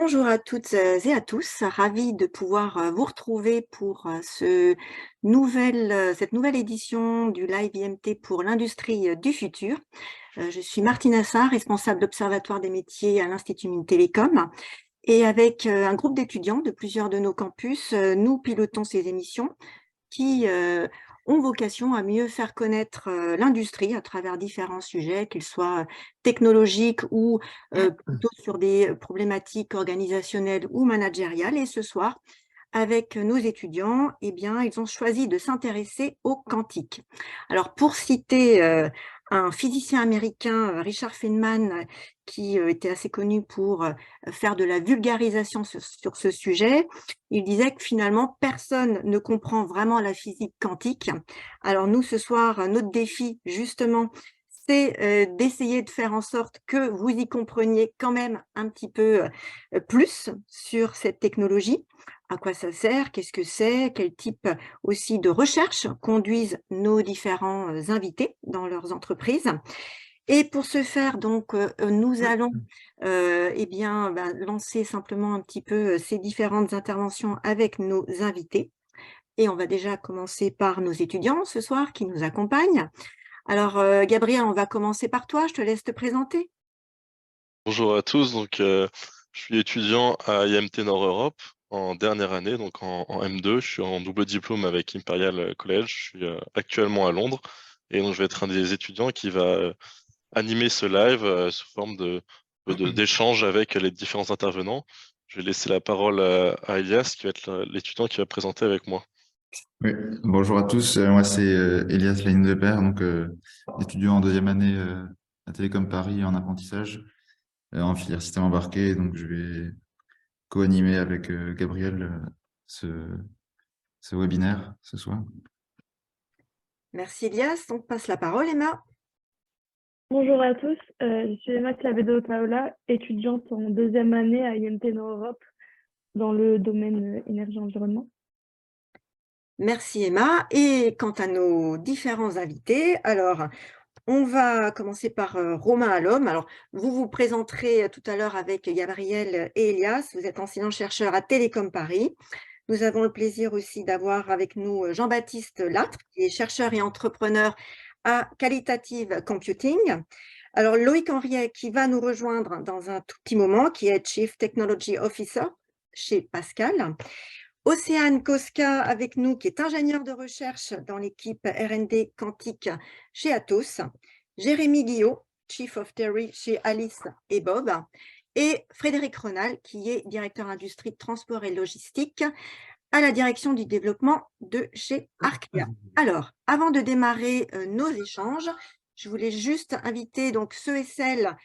Bonjour à toutes et à tous, ravie de pouvoir vous retrouver pour cette nouvelle édition du Live IMT pour l'industrie du futur. Je suis Martine Assar, responsable d'Observatoire des métiers à l'Institut Mines Télécom. Et avec un groupe d'étudiants de plusieurs de nos campus, nous pilotons ces émissions qui ont vocation à mieux faire connaître l'industrie à travers différents sujets, qu'ils soient technologiques ou plutôt sur des problématiques organisationnelles ou managériales. Et ce soir, avec nos étudiants, eh bien, ils ont choisi de s'intéresser au quantique. Alors, pour citer un physicien américain, Richard Feynman, qui était assez connu pour faire de la vulgarisation sur ce sujet, il disait que finalement, personne ne comprend vraiment la physique quantique. Alors nous, ce soir, notre défi, justement, c'est d'essayer de faire en sorte que vous y compreniez quand même un petit peu plus sur cette technologie. À quoi ça sert? Qu'est-ce que c'est? Quel type aussi de recherche conduisent nos différents invités dans leurs entreprises? Et pour ce faire, donc, nous allons eh bien, lancer simplement un petit peu ces différentes interventions avec nos invités. Et on va déjà commencer par nos étudiants ce soir qui nous accompagnent. Alors, Gabriel, on va commencer par toi. Je te laisse te présenter. Bonjour à tous, je suis étudiant à IMT Nord Europe en dernière année, donc en M2. Je suis en double diplôme avec Imperial College. Je suis actuellement à Londres et donc je vais être un des étudiants qui va animer ce live sous forme d'échange avec les différents intervenants. Je vais laisser la parole à Elias, qui va être l'étudiant qui va présenter avec moi. Oui, bonjour à tous. Moi, c'est Elias Leinweber, étudiant en deuxième année à Télécom Paris en apprentissage, en filière système embarqué. Donc, je vais co-animer avec Gabriel ce webinaire ce soir. Merci, Elias. On passe la parole, Emma. Bonjour à tous, je suis Emma Clavedo-Paola, étudiante en deuxième année à IMT Nord-Europe dans le domaine énergie-environnement. Merci, Emma. Et quant à nos différents invités, alors, on va commencer par Romain Allom. Alors, vous vous présenterez tout à l'heure avec Gabriel et Elias. Vous êtes enseignant-chercheur à Télécom Paris. Nous avons le plaisir aussi d'avoir avec nous Jean-Baptiste Latre, qui est chercheur et entrepreneur à Qualitative Computing. Alors, Loïc Henriet, qui va nous rejoindre dans un tout petit moment, qui est Chief Technology Officer chez Pascal. Océane Koska avec nous, qui est ingénieur de recherche dans l'équipe R&D quantique chez Atos. Jérémy Guillot, Chief of Theory chez Alice et Bob. Et Frédéric Renal, qui est directeur industrie de transport et logistique à la direction du développement de chez Arclia. Alors, avant de démarrer nos échanges, je voulais juste inviter donc ceux et celles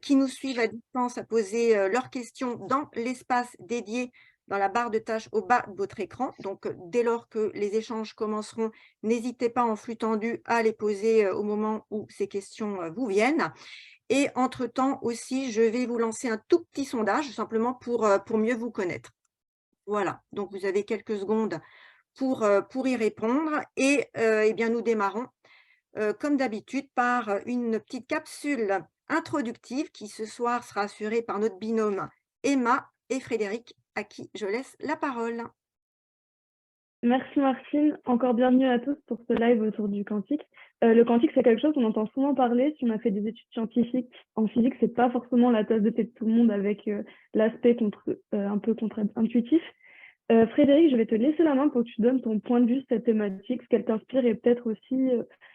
qui nous suivent à distance à poser leurs questions dans l'espace dédié dans la barre de tâches au bas de votre écran. Donc, dès lors que les échanges commenceront, n'hésitez pas en flux tendu à les poser au moment où ces questions vous viennent. Et entre-temps aussi, je vais vous lancer un tout petit sondage, simplement pour mieux vous connaître. Voilà, donc vous avez quelques secondes pour y répondre. Et eh bien, nous démarrons, comme d'habitude, par une petite capsule introductive qui, ce soir, sera assurée par notre binôme Emma et Frédéric, à qui je laisse la parole. Merci Martine, encore bienvenue à tous pour ce live autour du quantique. Le quantique, c'est quelque chose qu'on entend souvent parler. Si on a fait des études scientifiques en physique, c'est pas forcément la tasse de thé de tout le monde avec l'aspect un peu contre-intuitif. Frédéric, je vais te laisser la main pour que tu donnes ton point de vue sur cette thématique, ce qu'elle t'inspire et peut-être aussi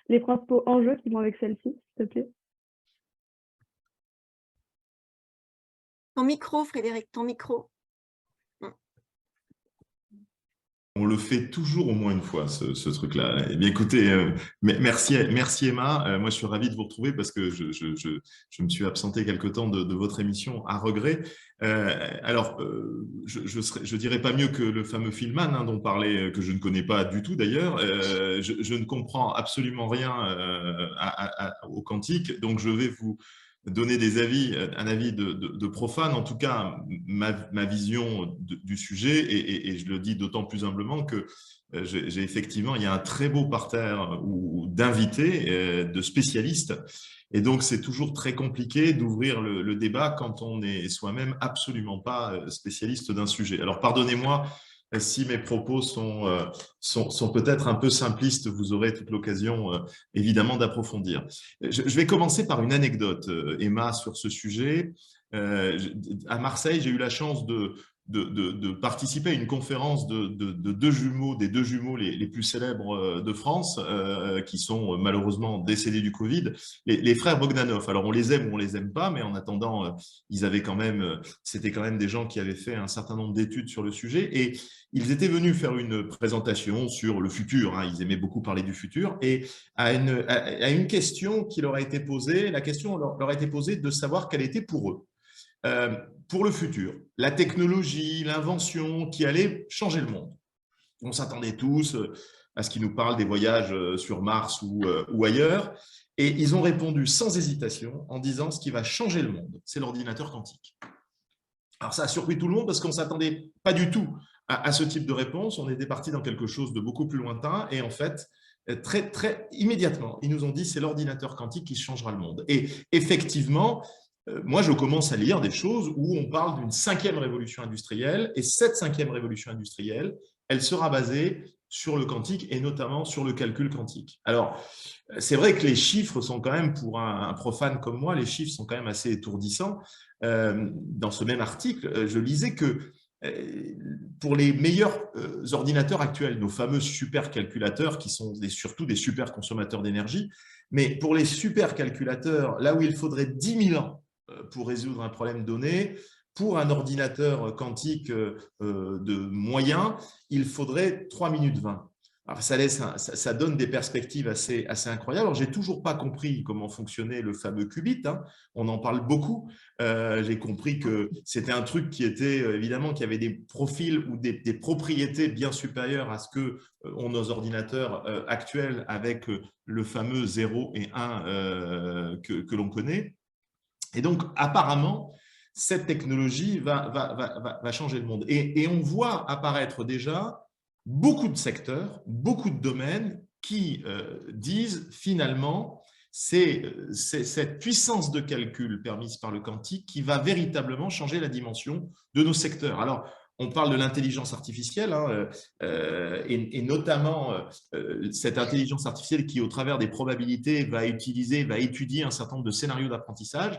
les principaux enjeux qui vont avec celle-ci, s'il te plaît. Ton micro, Frédéric, ton micro. On le fait toujours au moins une fois, ce truc-là. Eh bien, écoutez, merci Emma. Moi, je suis ravi de vous retrouver parce que je me suis absenté quelque temps de votre émission à regret. Je dirais pas mieux que le fameux Feynman dont parlait, que je ne connais pas du tout d'ailleurs. Je ne comprends absolument rien au quantique, donc je vais donner des avis, un avis de profane, en tout cas ma vision du sujet, et je le dis d'autant plus humblement que j'ai effectivement, il y a un très beau parterre d'invités, de spécialistes, et donc c'est toujours très compliqué d'ouvrir le débat quand on n'est soi-même absolument pas spécialiste d'un sujet. Alors pardonnez-moi si mes propos sont peut-être un peu simplistes, vous aurez toute l'occasion évidemment d'approfondir. Je vais commencer par une anecdote, Emma, sur ce sujet. À Marseille, j'ai eu la chance de participer à une conférence des deux jumeaux les plus célèbres de France, qui sont malheureusement décédés du Covid, les frères Bogdanov. Alors on les aime ou on les aime pas, mais en attendant, c'était quand même des gens qui avaient fait un certain nombre d'études sur le sujet, et ils étaient venus faire une présentation sur le futur, hein. Ils aimaient beaucoup parler du futur, et à une question qui leur a été posée, la question leur a été posée de savoir quelle était pour eux, pour le futur, la technologie, l'invention qui allait changer le monde. On s'attendait tous à ce qu'ils nous parlent des voyages sur Mars ou ailleurs, et ils ont répondu sans hésitation en disant ce qui va changer le monde, c'est l'ordinateur quantique. Alors ça a surpris tout le monde parce qu'on ne s'attendait pas du tout à ce type de réponse. On était parti dans quelque chose de beaucoup plus lointain, et en fait, très immédiatement, ils nous ont dit c'est l'ordinateur quantique qui changera le monde. Et effectivement, moi, je commence à lire des choses où on parle d'une 5e révolution industrielle, et cette 5e révolution industrielle, elle sera basée sur le quantique et notamment sur le calcul quantique. Alors, c'est vrai que les chiffres sont quand même, pour un profane comme moi, les chiffres sont quand même assez étourdissants. Dans ce même article, je lisais que pour les meilleurs ordinateurs actuels, nos fameux supercalculateurs qui sont surtout des super consommateurs d'énergie, mais pour les supercalculateurs, là où il faudrait 10 000 ans pour résoudre un problème donné, pour un ordinateur quantique de moyen, il faudrait 3 minutes 20. Alors ça donne des perspectives assez incroyables. Alors, j'ai toujours pas compris comment fonctionnait le fameux qubit, hein. On en parle beaucoup. J'ai compris que c'était un truc qui était évidemment, qui avait des profils ou des propriétés bien supérieures à ce que ont nos ordinateurs actuels, avec le fameux 0 et 1 que l'on connaît. Et donc, apparemment, cette technologie va changer le monde. Et on voit apparaître déjà beaucoup de secteurs, beaucoup de domaines qui disent finalement c'est cette puissance de calcul permise par le quantique qui va véritablement changer la dimension de nos secteurs. Alors, on parle de l'intelligence artificielle, hein, et notamment cette intelligence artificielle qui, au travers des probabilités, va étudier un certain nombre de scénarios d'apprentissage.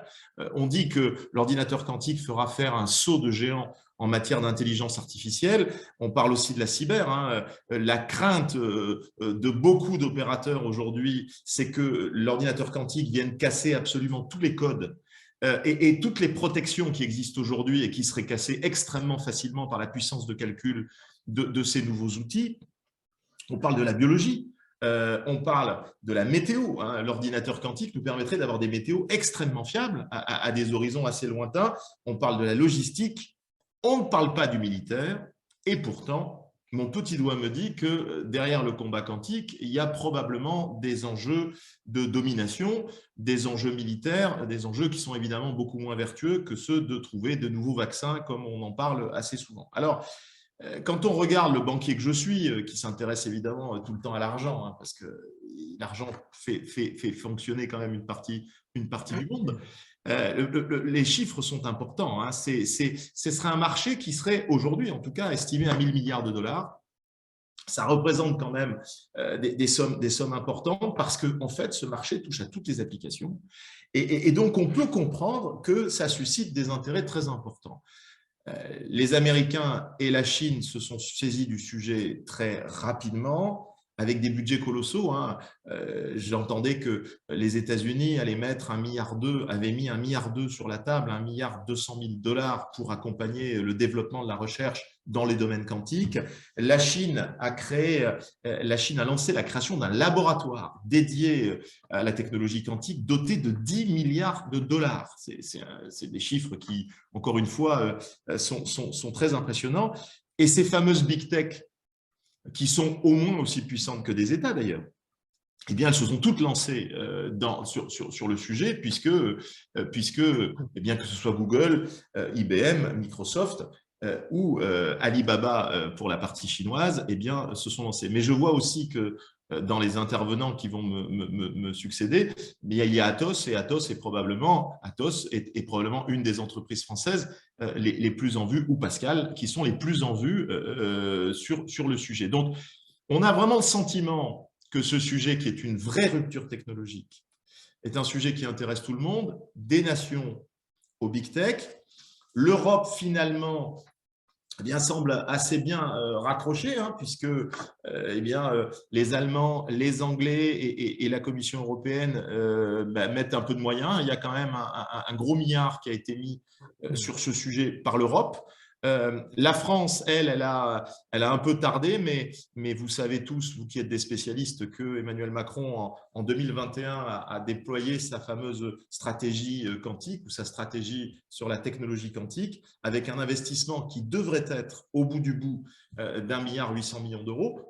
On dit que l'ordinateur quantique fera faire un saut de géant en matière d'intelligence artificielle. On parle aussi de la cyber, hein. La crainte de beaucoup d'opérateurs aujourd'hui, c'est que l'ordinateur quantique vienne casser absolument tous les codes et toutes les protections qui existent aujourd'hui et qui seraient cassées extrêmement facilement par la puissance de calcul de ces nouveaux outils. On parle de la biologie, on parle de la météo, hein. L'ordinateur quantique nous permettrait d'avoir des météos extrêmement fiables à des horizons assez lointains. On parle de la logistique, on ne parle pas du militaire, et pourtant, mon petit doigt me dit que derrière le combat quantique, il y a probablement des enjeux de domination, des enjeux militaires, des enjeux qui sont évidemment beaucoup moins vertueux que ceux de trouver de nouveaux vaccins, comme on en parle assez souvent. Alors, quand on regarde le banquier que je suis, qui s'intéresse évidemment tout le temps à l'argent, hein, parce que l'argent fait fonctionner quand même une partie du monde, les chiffres sont importants, hein. Ce serait un marché qui serait aujourd'hui, en tout cas, estimé à 1 000 milliards de dollars. Ça représente quand même des sommes importantes, parce que en fait, ce marché touche à toutes les applications. Et donc, on peut comprendre que ça suscite des intérêts très importants. Les Américains et la Chine se sont saisis du sujet très rapidement, avec des budgets colossaux, hein. J'entendais que les États-Unis allaient mettre avaient mis 1,2 milliard sur la table, 1,2 milliard pour accompagner le développement de la recherche dans les domaines quantiques. La Chine a lancé la création d'un laboratoire dédié à la technologie quantique, doté de 10 milliards de dollars. C'est des chiffres qui, encore une fois, sont très impressionnants. Et ces fameuses big tech, qui sont au moins aussi puissantes que des États d'ailleurs, eh bien, elles se sont toutes lancées sur le sujet, puisque eh bien, que ce soit Google, IBM, Microsoft ou Alibaba pour la partie chinoise, eh bien, se sont lancées. Mais je vois aussi que dans les intervenants qui vont me succéder, il y a Atos, et Atos est probablement une des entreprises françaises les plus en vue, ou Pascal, qui sont les plus en vue sur le sujet. Donc, on a vraiment le sentiment que ce sujet, qui est une vraie rupture technologique, est un sujet qui intéresse tout le monde, des nations au big tech. L'Europe, finalement, eh bien, semble assez bien raccrochée, puisque les Allemands, les Anglais et la Commission européenne mettent un peu de moyens. Il y a quand même un gros milliard qui a été mis sur ce sujet par l'Europe. La France, elle a un peu tardé, mais vous savez tous, vous qui êtes des spécialistes, que Emmanuel Macron, en 2021, a déployé sa fameuse stratégie quantique, ou sa stratégie sur la technologie quantique, avec un investissement qui devrait être, au bout du bout, d'1,8 milliard d'euros.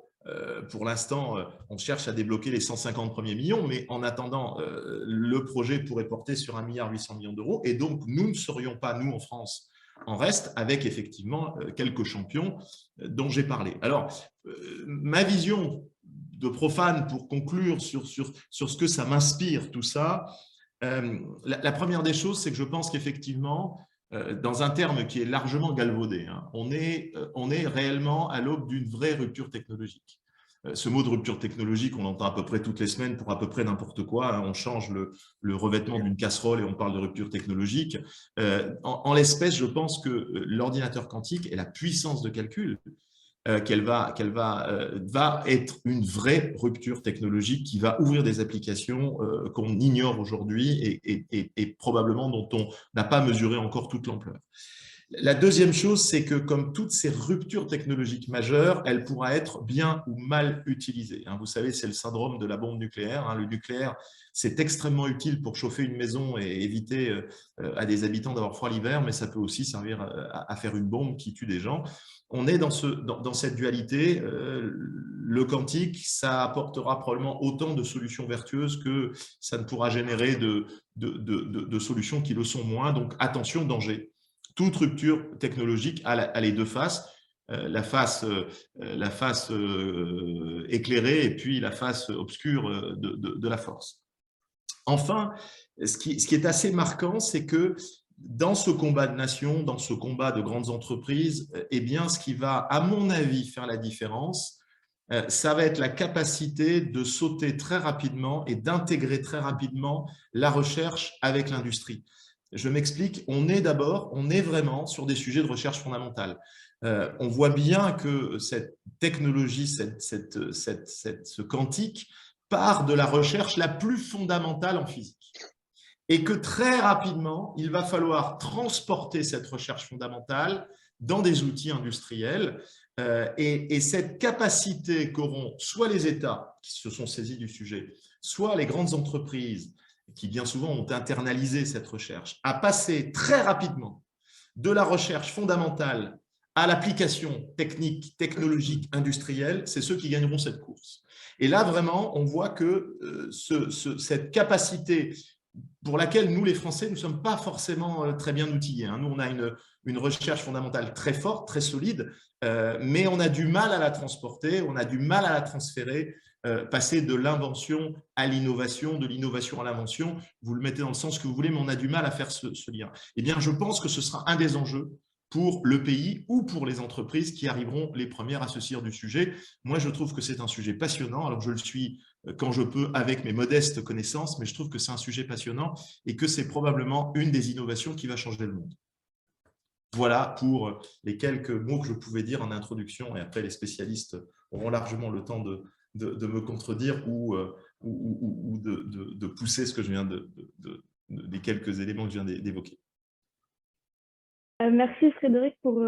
Pour l'instant, on cherche à débloquer les 150 premiers millions, mais en attendant, le projet pourrait porter sur 1,8 milliard d'euros. Et donc, nous ne serions pas, nous, en France, en reste, avec effectivement quelques champions dont j'ai parlé. Alors, ma vision de profane, pour conclure sur ce que ça m'inspire, tout ça, la première des choses, c'est que je pense qu'effectivement, dans un terme qui est largement galvaudé, on est réellement à l'aube d'une vraie rupture technologique. Ce mot de rupture technologique, on l'entend à peu près toutes les semaines pour à peu près n'importe quoi. On change le revêtement d'une casserole et on parle de rupture technologique. En l'espèce, je pense que l'ordinateur quantique et la puissance de calcul va être une vraie rupture technologique qui va ouvrir des applications qu'on ignore aujourd'hui et probablement dont on n'a pas mesuré encore toute l'ampleur. La deuxième chose, c'est que comme toutes ces ruptures technologiques majeures, elle pourra être bien ou mal utilisée. Vous savez, c'est le syndrome de la bombe nucléaire. Le nucléaire, c'est extrêmement utile pour chauffer une maison et éviter à des habitants d'avoir froid l'hiver, mais ça peut aussi servir à faire une bombe qui tue des gens. On est dans cette dualité. Le quantique, ça apportera probablement autant de solutions vertueuses que ça ne pourra générer de solutions qui le sont moins. Donc, attention, danger. Toute rupture technologique a les deux faces, la face éclairée et puis la face obscure de la force. Enfin, ce qui est assez marquant, c'est que dans ce combat de nation, dans ce combat de grandes entreprises, eh bien, ce qui va, à mon avis, faire la différence, ça va être la capacité de sauter très rapidement et d'intégrer très rapidement la recherche avec l'industrie. Je m'explique, on est vraiment sur des sujets de recherche fondamentale. On voit bien que cette technologie, ce quantique, part de la recherche la plus fondamentale en physique. Et que très rapidement, il va falloir transporter cette recherche fondamentale dans des outils industriels. Et cette capacité qu'auront soit les États qui se sont saisis du sujet, soit les grandes entreprises, qui bien souvent ont internalisé cette recherche, à passer très rapidement de la recherche fondamentale à l'application technique, technologique, industrielle, c'est ceux qui gagneront cette course. Et là, vraiment, on voit que cette capacité pour laquelle nous, les Français, nous ne sommes pas forcément très bien outillés. Nous, on a une recherche fondamentale très forte, très solide, mais on a du mal à la transporter, on a du mal à la transférer, passer de l'invention à l'innovation, de l'innovation à l'invention. Vous le mettez dans le sens que vous voulez, mais on a du mal à faire ce lien. Eh bien, je pense que ce sera un des enjeux pour le pays ou pour les entreprises qui arriveront les premières à se saisir du sujet. Moi, je trouve que c'est un sujet passionnant. Alors, je le suis quand je peux avec mes modestes connaissances, mais je trouve que c'est un sujet passionnant et que c'est probablement une des innovations qui va changer le monde. Voilà pour les quelques mots que je pouvais dire en introduction, et après les spécialistes auront largement le temps de me contredire ou de pousser ce que je viens des quelques éléments que je viens d'évoquer. Merci Frédéric pour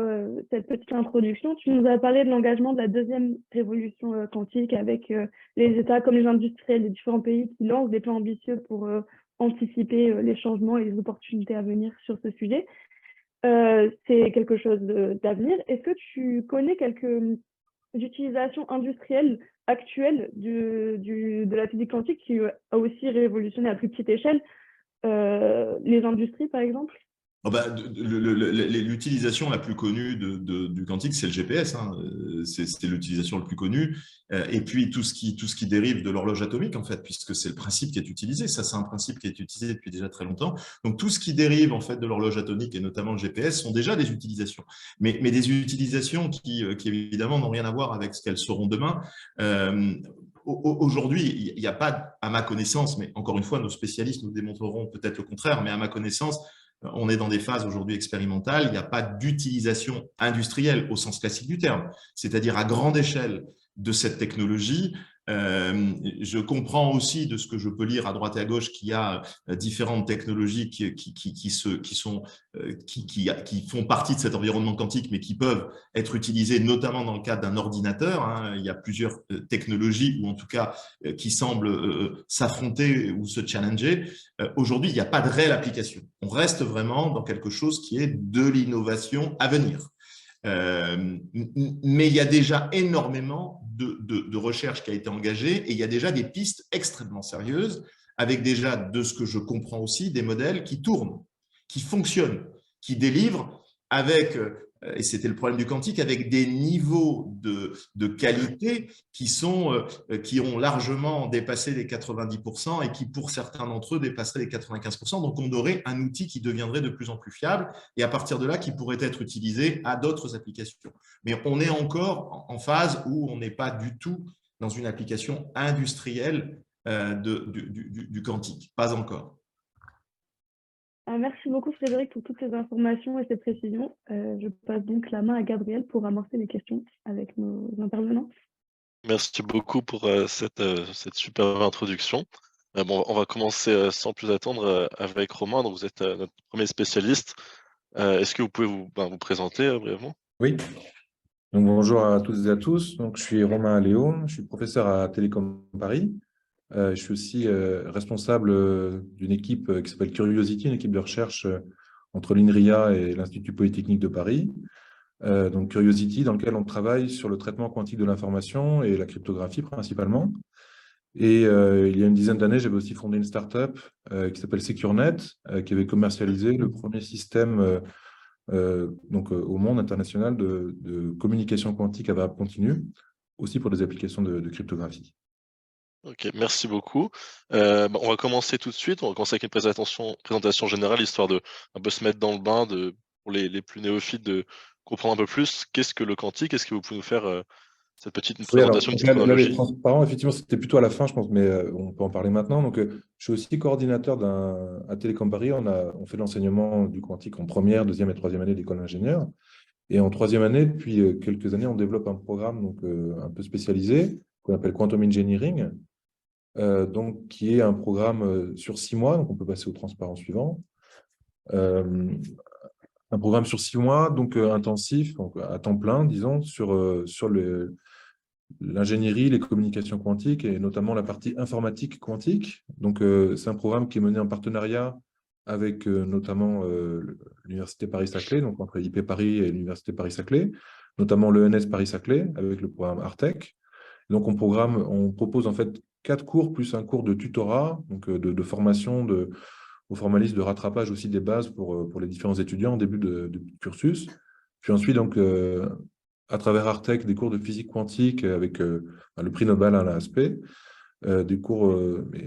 cette petite introduction. Tu nous as parlé de l'engagement de la deuxième révolution quantique avec les États comme les industriels des différents pays qui lancent des plans ambitieux pour anticiper les changements et les opportunités à venir sur ce sujet. C'est quelque chose d'avenir. Est-ce que tu connais quelques utilisations industrielles actuelles de la physique quantique qui a aussi révolutionné à plus petite échelle les industries, par exemple? Oh bah, l'utilisation la plus connue du quantique, c'est le GPS, hein. C'est l'utilisation la plus connue. Et puis tout ce qui dérive de l'horloge atomique, en fait, puisque c'est le principe qui est utilisé. Ça, c'est un principe qui est utilisé depuis déjà très longtemps. Donc tout ce qui dérive en fait de l'horloge atomique et notamment le GPS sont déjà des utilisations, mais des utilisations qui évidemment n'ont rien à voir avec ce qu'elles seront demain. Aujourd'hui, il n'y a pas, à ma connaissance, mais encore une fois, nos spécialistes nous démontreront peut-être le contraire, mais à ma connaissance, on est dans des phases aujourd'hui expérimentales, il n'y a pas d'utilisation industrielle au sens classique du terme, c'est-à-dire à grande échelle de cette technologie. Je comprends aussi de ce que je peux lire à droite et à gauche qu'il y a différentes technologies qui font partie de cet environnement quantique, mais qui peuvent être utilisées notamment dans le cadre d'un ordinateur, hein. Il y a plusieurs technologies, ou en tout cas qui semblent s'affronter ou se challenger. Aujourd'hui, il n'y a pas de réelle application. On reste vraiment dans quelque chose qui est de l'innovation à venir. Mais il y a déjà énormément de recherche qui a été engagée et il y a déjà des pistes extrêmement sérieuses avec déjà, de ce que je comprends aussi, des modèles qui tournent, qui fonctionnent, qui délivrent avec, et c'était le problème du quantique, avec des niveaux de qualité qui ont largement dépassé les 90% et qui, pour certains d'entre eux, dépasseraient les 95%. Donc, on aurait un outil qui deviendrait de plus en plus fiable et à partir de là, qui pourrait être utilisé à d'autres applications. Mais on est encore en phase où on n'est pas du tout dans une application industrielle du quantique. Pas encore. Merci beaucoup Frédéric pour toutes ces informations et ces précisions. Je passe donc la main à Gabriel pour amorcer les questions avec nos intervenants. Merci beaucoup pour cette superbe introduction. Bon, on va commencer sans plus attendre avec Romain. Donc, vous êtes notre premier spécialiste. Est-ce que vous pouvez vous présenter brièvement? Oui. Donc, bonjour à toutes et à tous. Donc, je suis Romain Léon, je suis professeur à Télécom Paris. Je suis aussi responsable d'une équipe qui s'appelle Curiosity, une équipe de recherche entre l'INRIA et l'Institut Polytechnique de Paris. Donc Curiosity, dans lequel on travaille sur le traitement quantique de l'information et la cryptographie principalement. Et il y a une dizaine d'années, j'avais aussi fondé une start-up qui s'appelle SecureNet, qui avait commercialisé le premier système au monde international de communication quantique à variable continue, aussi pour des applications de cryptographie. Ok, merci beaucoup. On va commencer tout de suite. On va commencer avec une présentation générale, histoire de un peu se mettre dans le bain pour les plus néophytes, de comprendre un peu plus qu'est-ce que le quantique. Est-ce que vous pouvez nous faire cette petite présentation, une petite chronologie? Les transparents, effectivement, c'était plutôt à la fin, je pense, mais on peut en parler maintenant. Donc, je suis aussi coordinateur à Télécom Paris. On fait l'enseignement du quantique en première, deuxième et troisième année d'école d'ingénieur. Et en troisième année, depuis quelques années, on développe un programme un peu spécialisé qu'on appelle Quantum Engineering. Donc, qui est un programme sur 6 mois, donc on peut passer au transparent suivant. Un programme sur 6 mois, donc intensif, donc à temps plein, disons, sur l'ingénierie, les communications quantiques et notamment la partie informatique quantique. Donc, c'est un programme qui est mené en partenariat avec notamment l'Université Paris-Saclay, donc entre IP Paris et l'Université Paris-Saclay, notamment l'ENS Paris-Saclay avec le programme Artec. Donc, on propose en fait 4 cours plus un cours de tutorat, donc de formation au formalisme, de rattrapage aussi des bases pour les différents étudiants en début de cursus. Puis ensuite, donc, à travers Artec, des cours de physique quantique avec le prix Nobel Alain Aspect, des cours,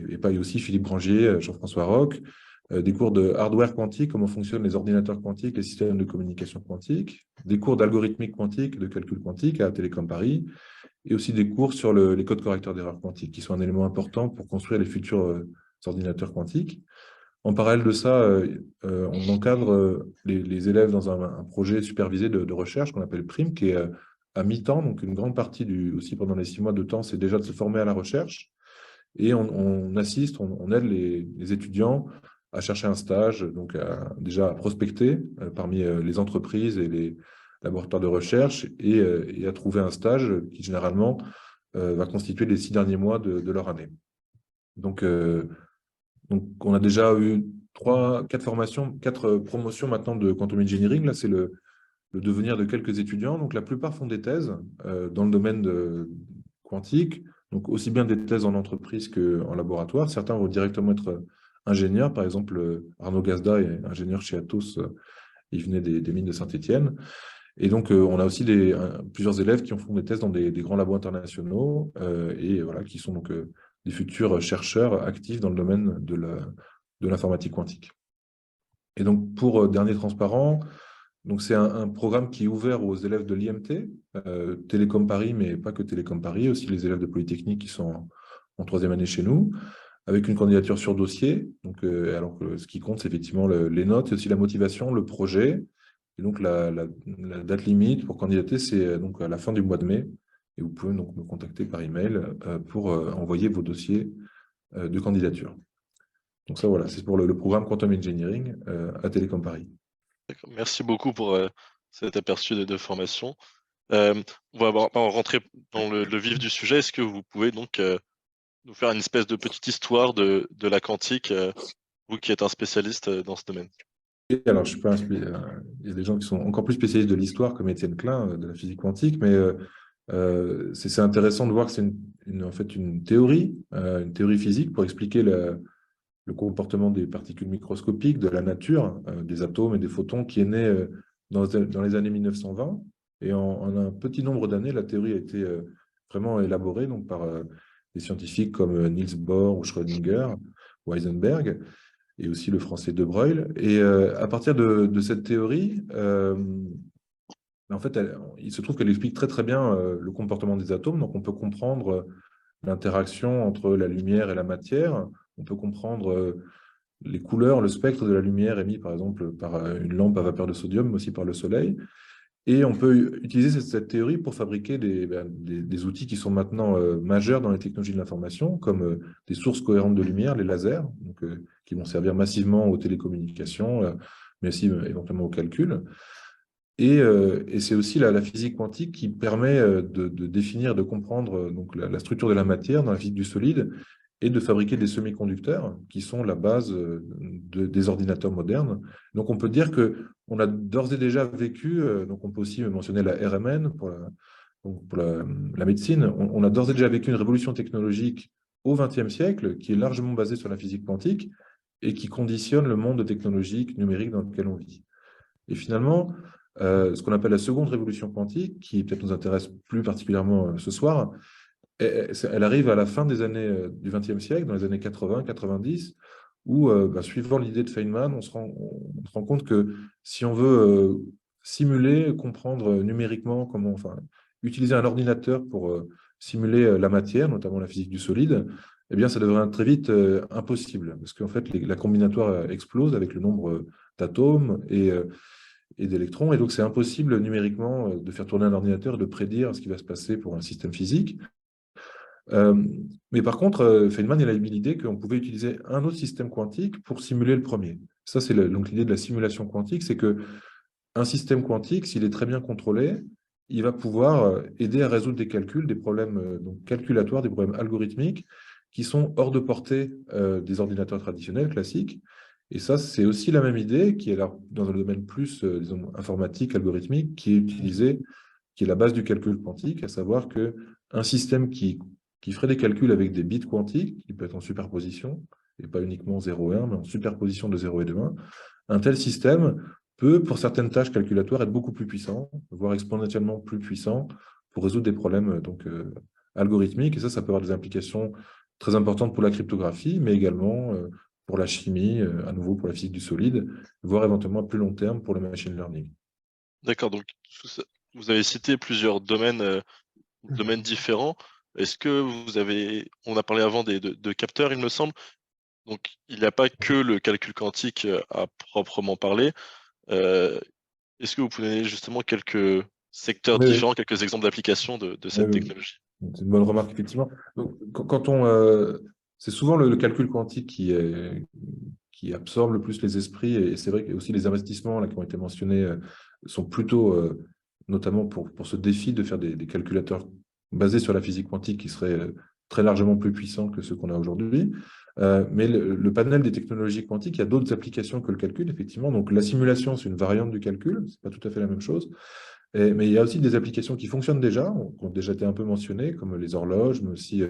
et pas aussi Philippe Grangier, Jean-François Roch, des cours de hardware quantique, comment fonctionnent les ordinateurs quantiques, les systèmes de communication quantique, des cours d'algorithmique quantique, de calcul quantique à Télécom Paris, et aussi des cours sur les codes correcteurs d'erreurs quantiques, qui sont un élément important pour construire les futurs ordinateurs quantiques. En parallèle de ça, on encadre les élèves dans un projet supervisé de recherche qu'on appelle PRIME, qui est à mi-temps, donc une grande partie aussi pendant les 6 mois de temps, c'est déjà de se former à la recherche. Et on assiste, on aide les étudiants à chercher un stage, donc déjà à prospecter parmi les entreprises et les laboratoires de recherche et à trouver un stage qui généralement va constituer les 6 derniers mois de leur année. Donc, on a déjà eu 4 promotions maintenant de Quantum Engineering. Là, c'est le devenir de quelques étudiants. Donc, la plupart font des thèses dans le domaine quantique, donc aussi bien des thèses en entreprise qu'en laboratoire. Certains vont directement être ingénieurs. Par exemple, Arnaud Gazda est ingénieur chez Atos. Il venait des mines de Saint-Étienne. Et donc, on a aussi plusieurs élèves qui font des thèses dans des grands labos internationaux et voilà, qui sont donc des futurs chercheurs actifs dans le domaine de l'informatique quantique. Et donc, pour Dernier Transparent, c'est un programme qui est ouvert aux élèves de l'IMT, Télécom Paris, mais pas que Télécom Paris, aussi les élèves de Polytechnique qui sont en troisième année chez nous, avec une candidature sur dossier. Donc, alors que ce qui compte, c'est effectivement les notes, et aussi la motivation, le projet. Et donc, la date limite pour candidater, c'est donc à la fin du mois de mai. Et vous pouvez donc me contacter par email pour envoyer vos dossiers de candidature. Donc ça, voilà, c'est pour le programme Quantum Engineering à Télécom Paris. Merci beaucoup pour cet aperçu de formation. On va rentrer dans le vif du sujet. Est-ce que vous pouvez donc nous faire une espèce de petite histoire de la quantique, vous qui êtes un spécialiste dans ce domaine? Et alors, je suis pas il y a des gens qui sont encore plus spécialistes de l'histoire, comme Étienne Klein, de la physique quantique, mais c'est intéressant de voir que c'est en fait une théorie physique pour expliquer le comportement des particules microscopiques, de la nature, des atomes et des photons, qui est né dans les années 1920. Et en un petit nombre d'années, la théorie a été vraiment élaborée donc, par des scientifiques comme Niels Bohr ou Schrödinger ou Heisenberg, et aussi le français De Broglie. Et à partir de cette théorie, en fait, il se trouve qu'elle explique très très bien le comportement des atomes. Donc on peut comprendre l'interaction entre la lumière et la matière. On peut comprendre les couleurs, le spectre de la lumière émis par exemple par une lampe à vapeur de sodium, mais aussi par le soleil. Et on peut utiliser cette théorie pour fabriquer des outils qui sont maintenant majeurs dans les technologies de l'information, comme des sources cohérentes de lumière, les lasers, donc, qui vont servir massivement aux télécommunications, mais aussi éventuellement au calcul. Et c'est aussi la physique quantique qui permet de définir, de comprendre donc, la structure de la matière dans la physique du solide et de fabriquer des semi-conducteurs qui sont la base des ordinateurs modernes. Donc on peut dire qu'on a d'ores et déjà vécu, donc on peut aussi mentionner la RMN pour la médecine, on a d'ores et déjà vécu une révolution technologique au XXe siècle qui est largement basée sur la physique quantique et qui conditionne le monde technologique, numérique dans lequel on vit. Et finalement, ce qu'on appelle la seconde révolution quantique, qui peut-être nous intéresse plus particulièrement ce soir, elle arrive à la fin des années du XXe siècle, dans les années 80-90, où, suivant l'idée de Feynman, on se rend compte que si on veut simuler, comprendre numériquement utiliser un ordinateur pour simuler la matière, notamment la physique du solide, eh bien, ça devient très vite impossible, parce qu'en fait, la combinatoire explose avec le nombre d'atomes et d'électrons, et donc c'est impossible numériquement de faire tourner un ordinateur et de prédire ce qui va se passer pour un système physique. Mais par contre, Feynman il a eu l'idée qu'on pouvait utiliser un autre système quantique pour simuler le premier. Ça, c'est donc l'idée de la simulation quantique, c'est qu'un système quantique, s'il est très bien contrôlé, il va pouvoir aider à résoudre des calculs, des problèmes donc calculatoires, des problèmes algorithmiques qui sont hors de portée des ordinateurs traditionnels, classiques. Et ça, c'est aussi la même idée qui est là, dans un domaine plus disons, informatique, algorithmique, qui est utilisé, qui est la base du calcul quantique, à savoir qu'un système qui ferait des calculs avec des bits quantiques, qui peut être en superposition, et pas uniquement 0 et 1, mais en superposition de 0 et de 1, un tel système peut, pour certaines tâches calculatoires, être beaucoup plus puissant, voire exponentiellement plus puissant, pour résoudre des problèmes algorithmiques. Et ça peut avoir des implications très importantes pour la cryptographie, mais également pour la chimie, à nouveau pour la physique du solide, voire éventuellement à plus long terme pour le machine learning. D'accord, donc vous avez cité plusieurs domaines différents. Est-ce que on a parlé avant de capteurs, il me semble, donc il n'y a pas que le calcul quantique à proprement parler. Est-ce que vous pouvez donner justement quelques secteurs différents, quelques exemples d'applications de cette technologie? C'est une bonne remarque, effectivement. Donc, c'est souvent le calcul quantique qui absorbe le plus les esprits, et c'est vrai que aussi les investissements là, qui ont été mentionnés sont plutôt, notamment pour ce défi de faire des calculateurs basés sur la physique quantique qui seraient très largement plus puissants que ceux qu'on a aujourd'hui. Mais le panel des technologies quantiques, il y a d'autres applications que le calcul, effectivement. Donc la simulation, c'est une variante du calcul, c'est pas tout à fait la même chose. Mais il y a aussi des applications qui fonctionnent déjà, qui ont déjà été un peu mentionnées, comme les horloges, mais aussi,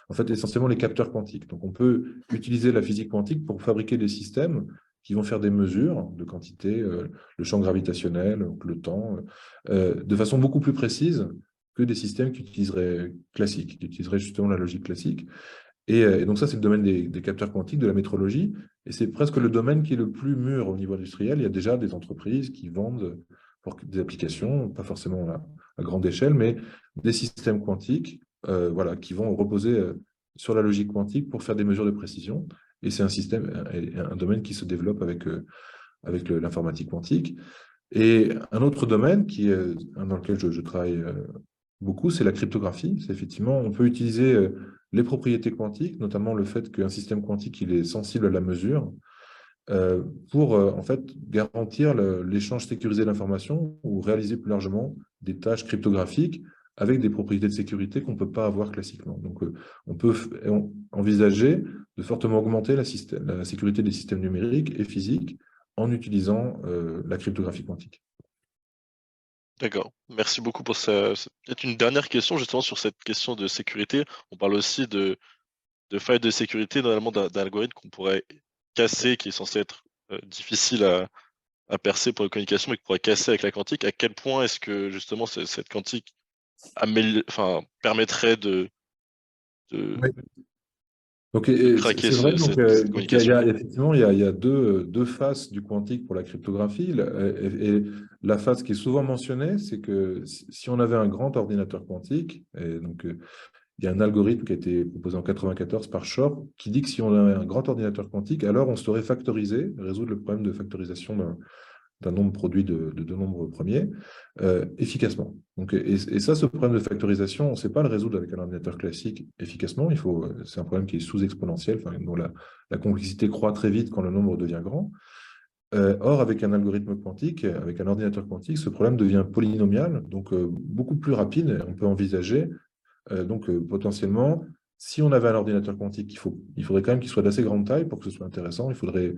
en fait, essentiellement les capteurs quantiques. Donc on peut utiliser la physique quantique pour fabriquer des systèmes qui vont faire des mesures de quantité, le champ gravitationnel, donc le temps, de façon beaucoup plus précise que des systèmes qui utiliseraient justement la logique classique. Et donc ça, c'est le domaine des capteurs quantiques, de la métrologie, et c'est presque le domaine qui est le plus mûr au niveau industriel. Il y a déjà des entreprises qui vendent pour des applications, pas forcément à grande échelle, mais des systèmes quantiques voilà, qui vont reposer sur la logique quantique pour faire des mesures de précision. Et c'est un domaine qui se développe avec l'informatique quantique. Et un autre domaine dans lequel je travaille beaucoup, c'est la cryptographie. C'est effectivement, on peut utiliser les propriétés quantiques, notamment le fait qu'un système quantique il est sensible à la mesure, pour en fait garantir l'échange sécurisé d'informations ou réaliser plus largement des tâches cryptographiques avec des propriétés de sécurité qu'on ne peut pas avoir classiquement. Donc, on peut envisager de fortement augmenter la sécurité des systèmes numériques et physiques en utilisant la cryptographie quantique. D'accord, merci beaucoup pour ça. Peut-être une dernière question justement sur cette question de sécurité. On parle aussi de failles de sécurité, notamment d'un algorithme qu'on pourrait casser, qui est censé être difficile à percer pour la communication, mais qui pourrait casser avec la quantique. À quel point est-ce que justement cette quantique permettrait de Oui. Donc, craquer c'est vrai, cette communication? effectivement, il y a deux faces du quantique pour la cryptographie. Et la face qui est souvent mentionnée, c'est que si on avait un grand ordinateur quantique, et donc il y a un algorithme qui a été proposé en 1994 par Shor, qui dit que si on avait un grand ordinateur quantique, alors on saurait factoriser, résoudre le problème de factorisation d'un nombre produit de deux nombres premiers efficacement. Donc, et ça, ce problème de factorisation, on ne sait pas le résoudre avec un ordinateur classique efficacement. C'est un problème qui est sous-exponentiel, dont la complexité croît très vite quand le nombre devient grand. Or, avec un algorithme quantique, avec un ordinateur quantique, ce problème devient polynomial, donc beaucoup plus rapide. On peut envisager, potentiellement, si on avait un ordinateur quantique, il faudrait quand même qu'il soit d'assez grande taille pour que ce soit intéressant. Il faudrait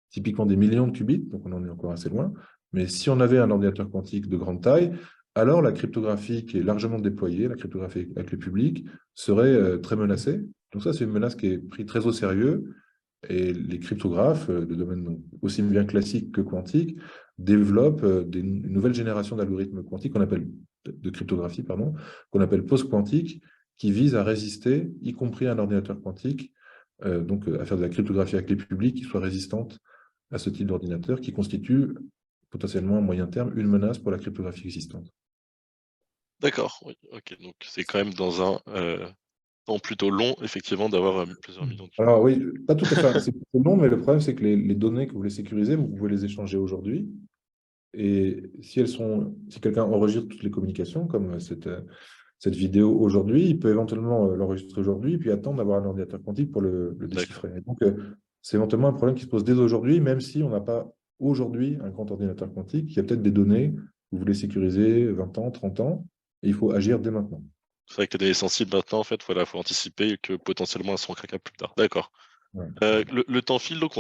typiquement des millions de qubits, donc on en est encore assez loin. Mais si on avait un ordinateur quantique de grande taille, alors la cryptographie qui est largement déployée, la cryptographie avec le public, serait très menacée. Donc ça, c'est une menace qui est prise très au sérieux. Et les cryptographes, de domaine aussi bien classique que quantique, développent une nouvelle génération d'algorithmes quantiques de cryptographie, pardon, qu'on appelle post-quantique, qui visent à résister, y compris à un ordinateur quantique, donc à faire de la cryptographie avec les publics qui soit résistante à ce type d'ordinateur qui constitue potentiellement à moyen terme une menace pour la cryptographie existante. D'accord, oui, ok. Donc c'est quand même dans un temps plutôt long, effectivement, d'avoir plusieurs millions de Alors oui, pas tout à fait. C'est plutôt long, mais le problème, c'est que les données que vous voulez sécuriser, vous pouvez les échanger aujourd'hui. Et si quelqu'un enregistre toutes les communications, comme cette vidéo aujourd'hui, il peut éventuellement l'enregistrer aujourd'hui, puis attendre d'avoir un ordinateur quantique pour le déchiffrer. Et donc, c'est éventuellement un problème qui se pose dès aujourd'hui, même si on n'a pas aujourd'hui un grand ordinateur quantique. Il y a peut-être des données que vous voulez sécuriser 20 ans, 30 ans, et il faut agir dès maintenant. C'est vrai que les données sensibles maintenant, en fait, voilà, faut anticiper que potentiellement elles seront craquables plus tard. D'accord. Ouais. Le temps file, donc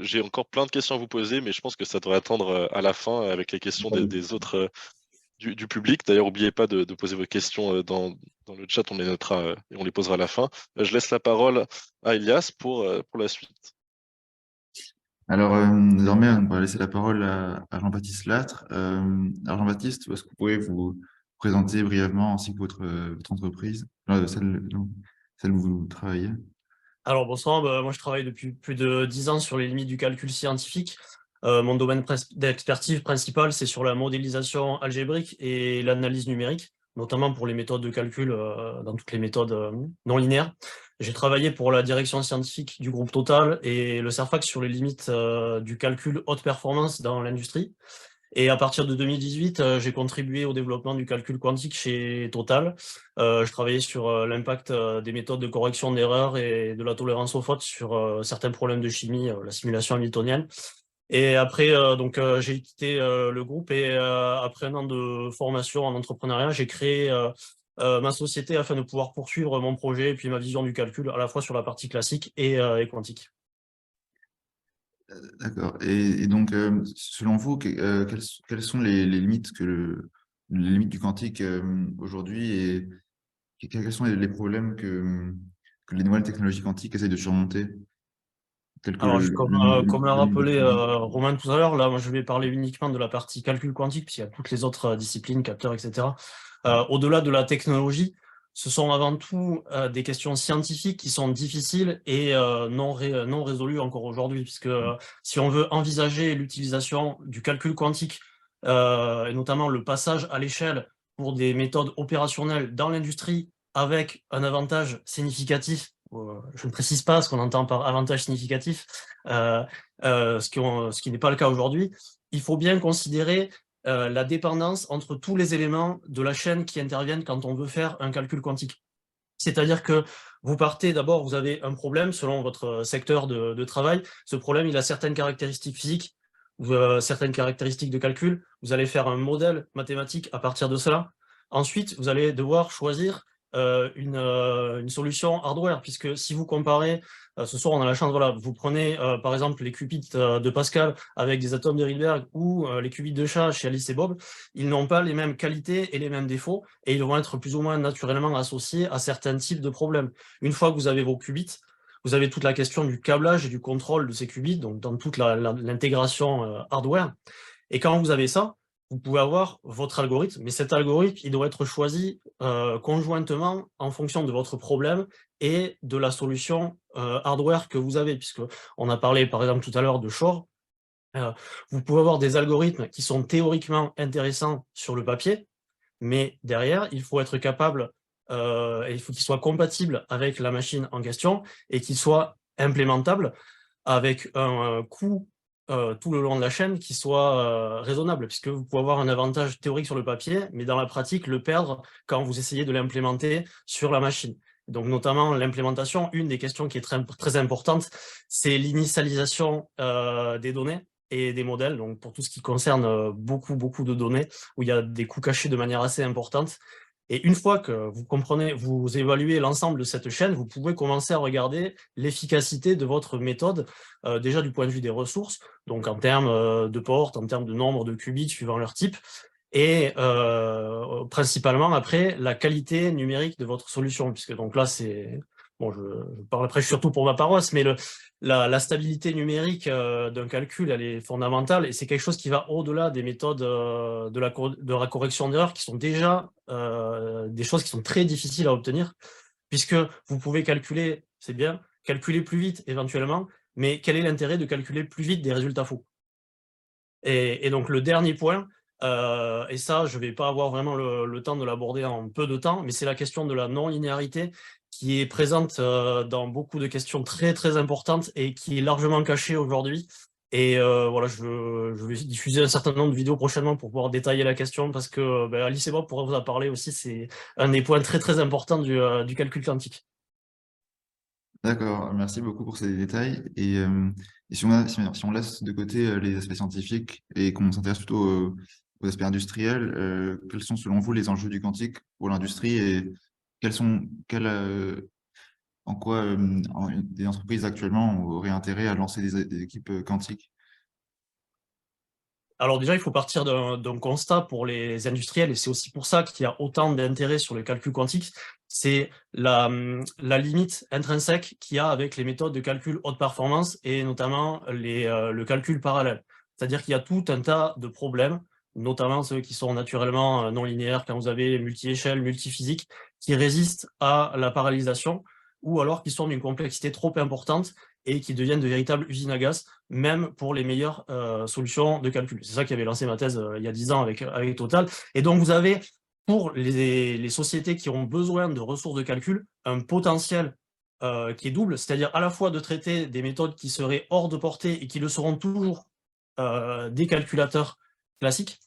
j'ai encore plein de questions à vous poser, mais je pense que ça devrait attendre à la fin avec les questions des autres du public. D'ailleurs, n'oubliez pas de poser vos questions dans le chat, on les notera et on les posera à la fin. Je laisse la parole à Elias pour la suite. Alors, désormais, on va laisser la parole à Jean-Baptiste Lattre. Alors, Jean-Baptiste, est-ce que vous pouvez vous présenter brièvement ainsi que votre entreprise, celle où vous travaillez? Alors bonsoir, moi je travaille depuis plus de 10 ans sur les limites du calcul scientifique. Mon domaine d'expertise principal, c'est sur la modélisation algébrique et l'analyse numérique, notamment pour les méthodes de calcul dans toutes les méthodes non linéaires. J'ai travaillé pour la direction scientifique du groupe Total et le CERFAC sur les limites du calcul haute performance dans l'industrie. Et à partir de 2018, j'ai contribué au développement du calcul quantique chez Total. Je travaillais sur l'impact des méthodes de correction d'erreurs et de la tolérance aux fautes sur certains problèmes de chimie, la simulation hamiltonienne. Et après, j'ai quitté le groupe et après un an de formation en entrepreneuriat, j'ai créé ma société afin de pouvoir poursuivre mon projet et puis ma vision du calcul à la fois sur la partie classique et quantique. D'accord. Et donc, selon vous, quelles sont les limites les limites du quantique aujourd'hui et quels sont les problèmes que les nouvelles technologies quantiques essayent de surmonter, tels que Alors, comme l'a rappelé le- Romain tout à l'heure, là, moi, je vais parler uniquement de la partie calcul quantique, puisqu'il y a toutes les autres disciplines, capteurs, etc. Au-delà de la technologie, ce sont avant tout des questions scientifiques qui sont difficiles et non résolues encore aujourd'hui, puisque si on veut envisager l'utilisation du calcul quantique, et notamment le passage à l'échelle pour des méthodes opérationnelles dans l'industrie avec un avantage significatif, je ne précise pas ce qu'on entend par avantage significatif, ce qui n'est pas le cas aujourd'hui, il faut bien considérer la dépendance entre tous les éléments de la chaîne qui interviennent quand on veut faire un calcul quantique. C'est-à-dire que vous partez d'abord, vous avez un problème selon votre secteur de travail. Ce problème, il a certaines caractéristiques physiques, certaines caractéristiques de calcul. Vous allez faire un modèle mathématique à partir de cela. Ensuite, vous allez devoir choisir une solution hardware, puisque si vous comparez, ce soir on a la chance, voilà, vous prenez par exemple les qubits de Pascal avec des atomes de Rydberg ou les qubits de chat chez Alice et Bob, ils n'ont pas les mêmes qualités et les mêmes défauts, et ils vont être plus ou moins naturellement associés à certains types de problèmes. Une fois que vous avez vos qubits, vous avez toute la question du câblage et du contrôle de ces qubits, donc dans toute l'intégration hardware. Et quand vous avez ça, vous pouvez avoir votre algorithme, mais cet algorithme, il doit être choisi conjointement en fonction de votre problème et de la solution hardware que vous avez, puisque on a parlé par exemple tout à l'heure de Shor. Vous pouvez avoir des algorithmes qui sont théoriquement intéressants sur le papier, mais derrière, il faut être capable, et il faut qu'ils soient compatibles avec la machine en question et qu'ils soient implémentables avec un coût tout le long de la chaîne qui soit raisonnable, puisque vous pouvez avoir un avantage théorique sur le papier, mais dans la pratique, le perdre quand vous essayez de l'implémenter sur la machine. Donc, notamment, l'implémentation, une des questions qui est très, très importante, c'est l'initialisation des données et des modèles, donc pour tout ce qui concerne beaucoup de données, où il y a des coûts cachés de manière assez importante. Et une fois que vous comprenez, vous évaluez l'ensemble de cette chaîne, vous pouvez commencer à regarder l'efficacité de votre méthode, déjà du point de vue des ressources, donc en termes de portes, en termes de nombre de qubits suivant leur type, et principalement après la qualité numérique de votre solution, puisque donc là c'est, bon, je parle après surtout pour ma paroisse, mais la stabilité numérique d'un calcul, elle est fondamentale, et c'est quelque chose qui va au-delà des méthodes de la correction d'erreur, qui sont déjà des choses qui sont très difficiles à obtenir, puisque vous pouvez calculer, c'est bien, calculer plus vite éventuellement, mais quel est l'intérêt de calculer plus vite des résultats faux? Et donc le dernier point, et ça je ne vais pas avoir vraiment le temps de l'aborder en peu de temps, mais c'est la question de la non-linéarité qui est présente dans beaucoup de questions très très importantes et qui est largement cachée aujourd'hui. Et voilà, je vais diffuser un certain nombre de vidéos prochainement pour pouvoir détailler la question, parce que Alice et Bob pourra vous en parler aussi, c'est un des points très très importants du calcul quantique. D'accord, merci beaucoup pour ces détails. Et si on laisse de côté les aspects scientifiques et qu'on s'intéresse plutôt aux aspects industriels, quels sont selon vous les enjeux du quantique pour l'industrie et en quoi des entreprises actuellement auraient intérêt à lancer des équipes quantiques? Alors déjà, il faut partir d'un constat pour les industriels, et c'est aussi pour ça qu'il y a autant d'intérêt sur le calcul quantique, c'est la limite intrinsèque qu'il y a avec les méthodes de calcul haute performance, et notamment le calcul parallèle. C'est-à-dire qu'il y a tout un tas de problèmes, notamment ceux qui sont naturellement non linéaires, quand vous avez multi-échelles, multi-physiques, qui résistent à la parallélisation, ou alors qui sont d'une complexité trop importante et qui deviennent de véritables usines à gaz, même pour les meilleures solutions de calcul. C'est ça qui avait lancé ma thèse il y a 10 ans avec Total. Et donc, vous avez, pour les sociétés qui ont besoin de ressources de calcul, un potentiel qui est double, c'est-à-dire à la fois de traiter des méthodes qui seraient hors de portée et qui le seront toujours des calculateurs classiques,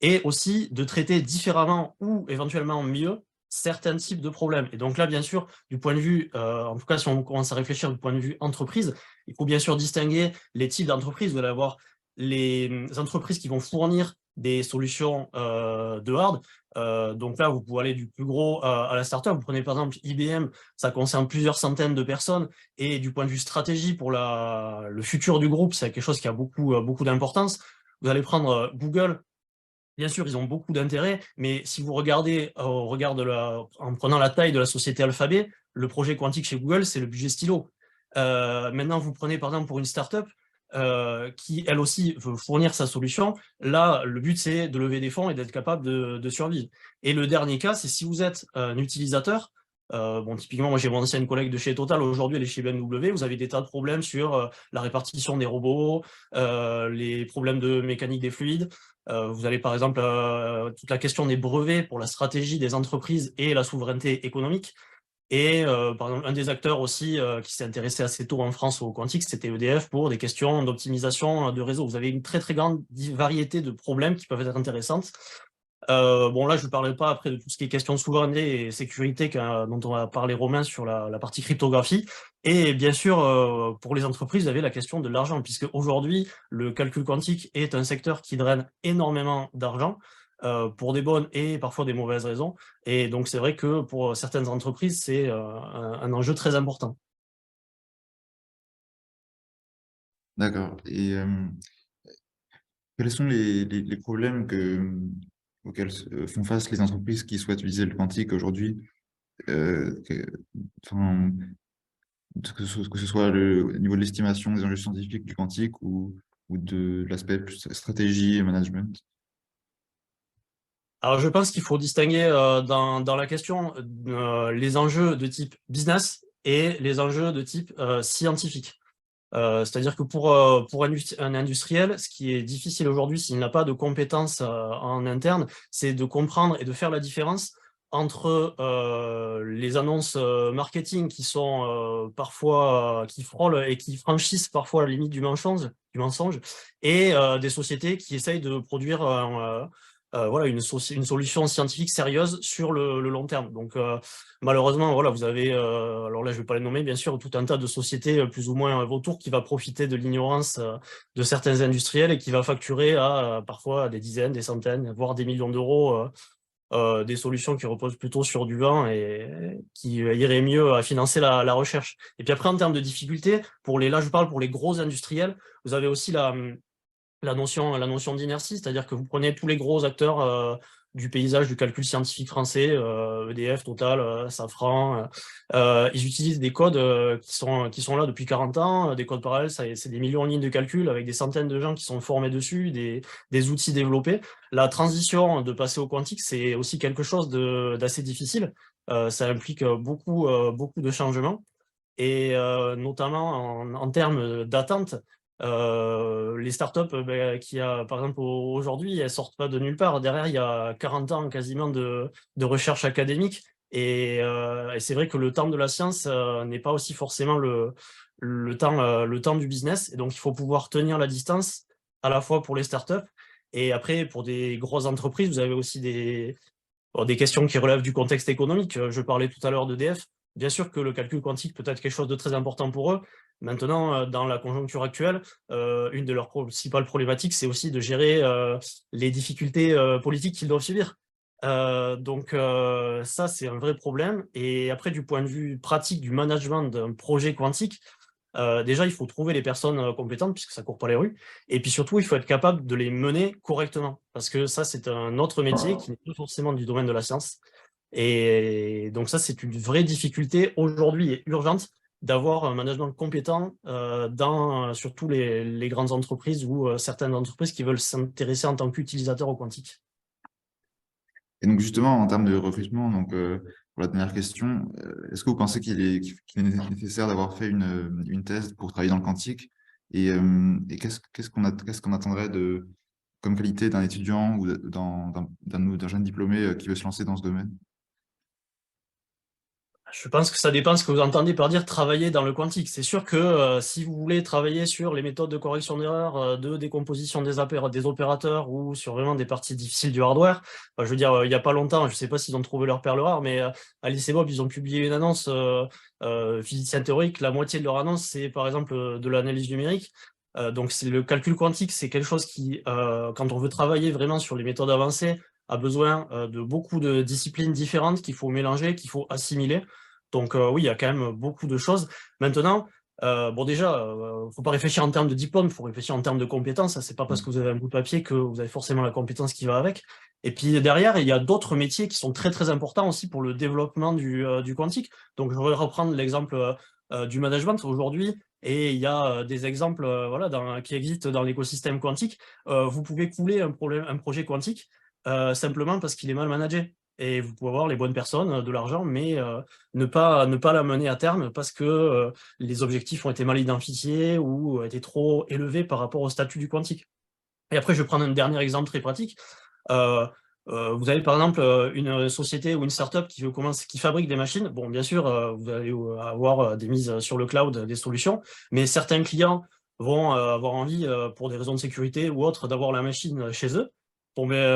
et aussi de traiter différemment ou éventuellement mieux certains types de problèmes. Et donc là, bien sûr, du point de vue, en tout cas, si on commence à réfléchir du point de vue entreprise, il faut bien sûr distinguer les types d'entreprises. Vous allez avoir les entreprises qui vont fournir des solutions de hard, Donc là, vous pouvez aller du plus gros à la startup. Vous prenez par exemple IBM, ça concerne plusieurs centaines de personnes, et du point de vue stratégie pour le futur du groupe, c'est quelque chose qui a beaucoup d'importance. Vous allez prendre Google. Bien sûr, ils ont beaucoup d'intérêt, mais si vous regardez en prenant la taille de la société Alphabet, le projet quantique chez Google, c'est le budget stylo. Maintenant, vous prenez par exemple pour une startup qui, elle aussi, veut fournir sa solution. Là, le but, c'est de lever des fonds et d'être capable de survivre. Et le dernier cas, c'est si vous êtes un utilisateur. Bon, typiquement, moi j'ai mon ancienne collègue de chez Total, aujourd'hui elle est chez BMW, vous avez des tas de problèmes sur la répartition des robots, les problèmes de mécanique des fluides. Vous avez par exemple toute la question des brevets pour la stratégie des entreprises et la souveraineté économique. Et par exemple, un des acteurs aussi qui s'est intéressé assez tôt en France au quantique, c'était EDF pour des questions d'optimisation de réseau. Vous avez une très très grande variété de problèmes qui peuvent être intéressantes. Bon, là, je ne parlerai pas après de tout ce qui est question de souveraineté et sécurité dont on va parler Romain sur la partie cryptographie. Et bien sûr, pour les entreprises, vous avez la question de l'argent, puisque aujourd'hui, le calcul quantique est un secteur qui draine énormément d'argent pour des bonnes et parfois des mauvaises raisons. Et donc, c'est vrai que pour certaines entreprises, c'est un enjeu très important. D'accord. Et quels sont les problèmes auxquels font face les entreprises qui souhaitent utiliser le quantique aujourd'hui? Enfin, que ce soit au niveau de l'estimation des enjeux scientifiques du quantique ou de l'aspect plus stratégie et management? Alors, je pense qu'il faut distinguer dans la question les enjeux de type business et les enjeux de type scientifique. C'est-à-dire que pour un industriel, ce qui est difficile aujourd'hui s'il n'a pas de compétences en interne, c'est de comprendre et de faire la différence entre les annonces marketing qui sont parfois qui frôlent et qui franchissent parfois la limite du mensonge, et des sociétés qui essayent de produire voilà, une solution scientifique sérieuse sur le long terme. Donc malheureusement, voilà, vous avez, alors là je ne vais pas les nommer bien sûr, tout un tas de sociétés plus ou moins vautours qui va profiter de l'ignorance de certains industriels et qui va facturer à parfois des dizaines, des centaines, voire des millions d'euros des solutions qui reposent plutôt sur du vent et qui iraient mieux à financer la recherche. Et puis après, en termes de difficultés, là je parle pour les gros industriels, vous avez aussi la notion d'inertie, c'est-à-dire que vous prenez tous les gros acteurs du paysage du calcul scientifique français, EDF, Total, Safran, ils utilisent des codes qui sont là depuis 40 ans, des codes parallèles, c'est des millions de lignes de calcul avec des centaines de gens qui sont formés dessus, des outils développés. La transition de passer au quantique, c'est aussi quelque chose d'assez difficile. Ça implique beaucoup de changements, et notamment en termes d'attente. Les startups qui par exemple aujourd'hui, elles sortent pas de nulle part. Derrière, il y a 40 ans quasiment de recherche académique, et c'est vrai que le temps de la science n'est pas aussi forcément le temps du business, et donc il faut pouvoir tenir la distance à la fois pour les startups, et après pour des grosses entreprises, vous avez aussi des questions qui relèvent du contexte économique. Je parlais tout à l'heure d'EDF. Bien sûr que le calcul quantique peut être quelque chose de très important pour eux. Maintenant, dans la conjoncture actuelle, une de leurs principales problématiques, c'est aussi de gérer les difficultés politiques qu'ils doivent subir. Donc ça, c'est un vrai problème. Et après, du point de vue pratique du management d'un projet quantique, déjà, il faut trouver les personnes compétentes, puisque ça ne court pas les rues. Et puis surtout, il faut être capable de les mener correctement, parce que ça, c'est un autre métier qui n'est pas forcément du domaine de la science. Et donc ça, c'est une vraie difficulté aujourd'hui et urgente d'avoir un management compétent dans surtout les grandes entreprises ou certaines entreprises qui veulent s'intéresser en tant qu'utilisateurs au quantique. Et donc justement, en termes de recrutement, donc, pour la dernière question, est-ce que vous pensez qu'il est nécessaire d'avoir fait une thèse pour travailler dans le quantique? Et qu'est-ce qu'on attendrait comme qualité d'un étudiant ou d'un jeune diplômé qui veut se lancer dans ce domaine? Je pense que ça dépend de ce que vous entendez par dire travailler dans le quantique. C'est sûr que si vous voulez travailler sur les méthodes de correction d'erreurs, de décomposition des opérateurs, ou sur vraiment des parties difficiles du hardware, je veux dire, il n'y a pas longtemps, je ne sais pas s'ils ont trouvé leur perle rare, mais Alice et Bob, ils ont publié une annonce physicien théorique. La moitié de leur annonce, c'est par exemple de l'analyse numérique. Donc le calcul quantique, c'est quelque chose qui, quand on veut travailler vraiment sur les méthodes avancées, a besoin de beaucoup de disciplines différentes qu'il faut mélanger, qu'il faut assimiler. Donc oui, il y a quand même beaucoup de choses. Maintenant, bon déjà, faut pas réfléchir en termes de diplôme, il faut réfléchir en termes de compétences. C'est pas parce que vous avez un bout de papier que vous avez forcément la compétence qui va avec. Et puis derrière, il y a d'autres métiers qui sont très très importants aussi pour le développement du quantique. Donc je vais reprendre l'exemple du management aujourd'hui, et il y a des exemples voilà, qui existent dans l'écosystème quantique. Vous pouvez couler un projet quantique simplement parce qu'il est mal managé. Et vous pouvez avoir les bonnes personnes, de l'argent, mais ne pas la mener à terme parce que les objectifs ont été mal identifiés ou été trop élevés par rapport au statut du quantique. Et après, je vais prendre un dernier exemple très pratique. Vous avez par exemple une société ou une startup qui fabrique des machines. Bon, bien sûr, vous allez avoir des mises sur le cloud, des solutions, mais certains clients vont avoir envie, pour des raisons de sécurité ou autres, d'avoir la machine chez eux. Bon, mais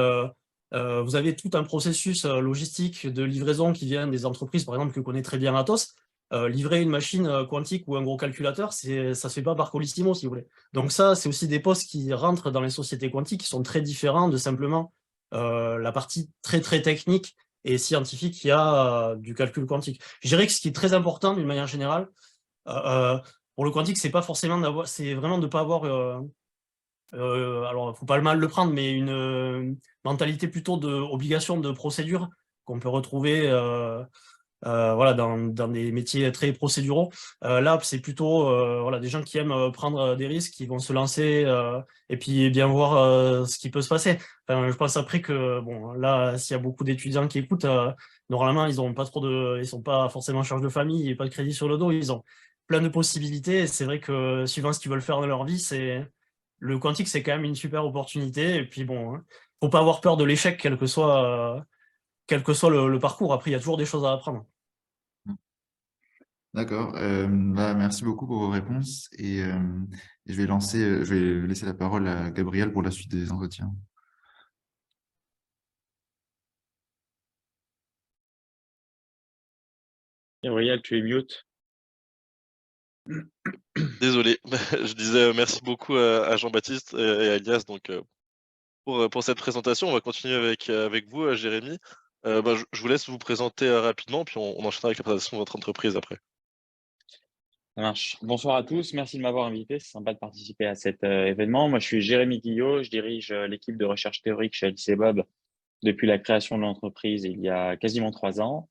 vous avez tout un processus logistique de livraison qui vient des entreprises, par exemple, que connaît très bien Atos. Livrer une machine quantique ou un gros calculateur, ça se fait pas par Colissimo, si vous voulez. Donc ça, c'est aussi des postes qui rentrent dans les sociétés quantiques, qui sont très différents de simplement la partie très très technique et scientifique qu'il y a du calcul quantique. Je dirais que ce qui est très important d'une manière générale, pour le quantique, c'est pas forcément d'avoir, c'est vraiment de pas avoir, alors faut pas le mal le prendre, mais une mentalité plutôt d'obligation de procédure qu'on peut retrouver voilà, dans des métiers très procéduraux. Là, c'est plutôt voilà, des gens qui aiment prendre des risques, qui vont se lancer et puis bien voir ce qui peut se passer. Enfin, je pense après que, bon, là, s'il y a beaucoup d'étudiants qui écoutent, normalement, ils sont pas forcément en charge de famille et pas de crédit sur le dos. Ils ont plein de possibilités. Et c'est vrai que suivant ce qu'ils veulent faire dans leur vie, le quantique, c'est quand même une super opportunité. Et puis bon, hein, faut pas avoir peur de l'échec, quel que soit le parcours. Après, il y a toujours des choses à apprendre. D'accord. Merci beaucoup pour vos réponses et je vais laisser la parole à Gabriel pour la suite des entretiens. Gabriel, tu es mute. Désolé, je disais merci beaucoup à Jean-Baptiste et à Elias donc, pour cette présentation. On va continuer avec vous, Jérémy. Je vous laisse vous présenter rapidement, puis on enchaînera avec la présentation de votre entreprise après. Ça marche. Bonsoir à tous, merci de m'avoir invité. C'est sympa de participer à cet événement. Moi, je suis Jérémy Guillot, je dirige l'équipe de recherche théorique chez Alice et Bob depuis la création de l'entreprise il y a quasiment 3 ans.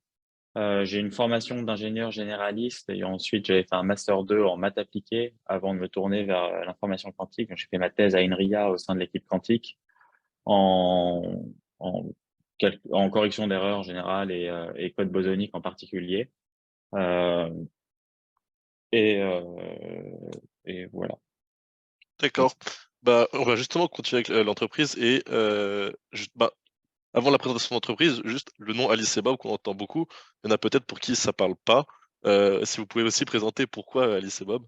J'ai une formation d'ingénieur généraliste et ensuite j'avais fait un master 2 en maths appliquées avant de me tourner vers l'information quantique. J'ai fait ma thèse à INRIA au sein de l'équipe quantique en, en, en correction d'erreurs générales et code bosonique en particulier. Et voilà. D'accord. On va justement continuer avec l'entreprise et avant la présentation de l'entreprise, juste le nom Alice et Bob qu'on entend beaucoup, il y en a peut-être pour qui ça parle pas. Si vous pouvez aussi présenter pourquoi Alice et Bob.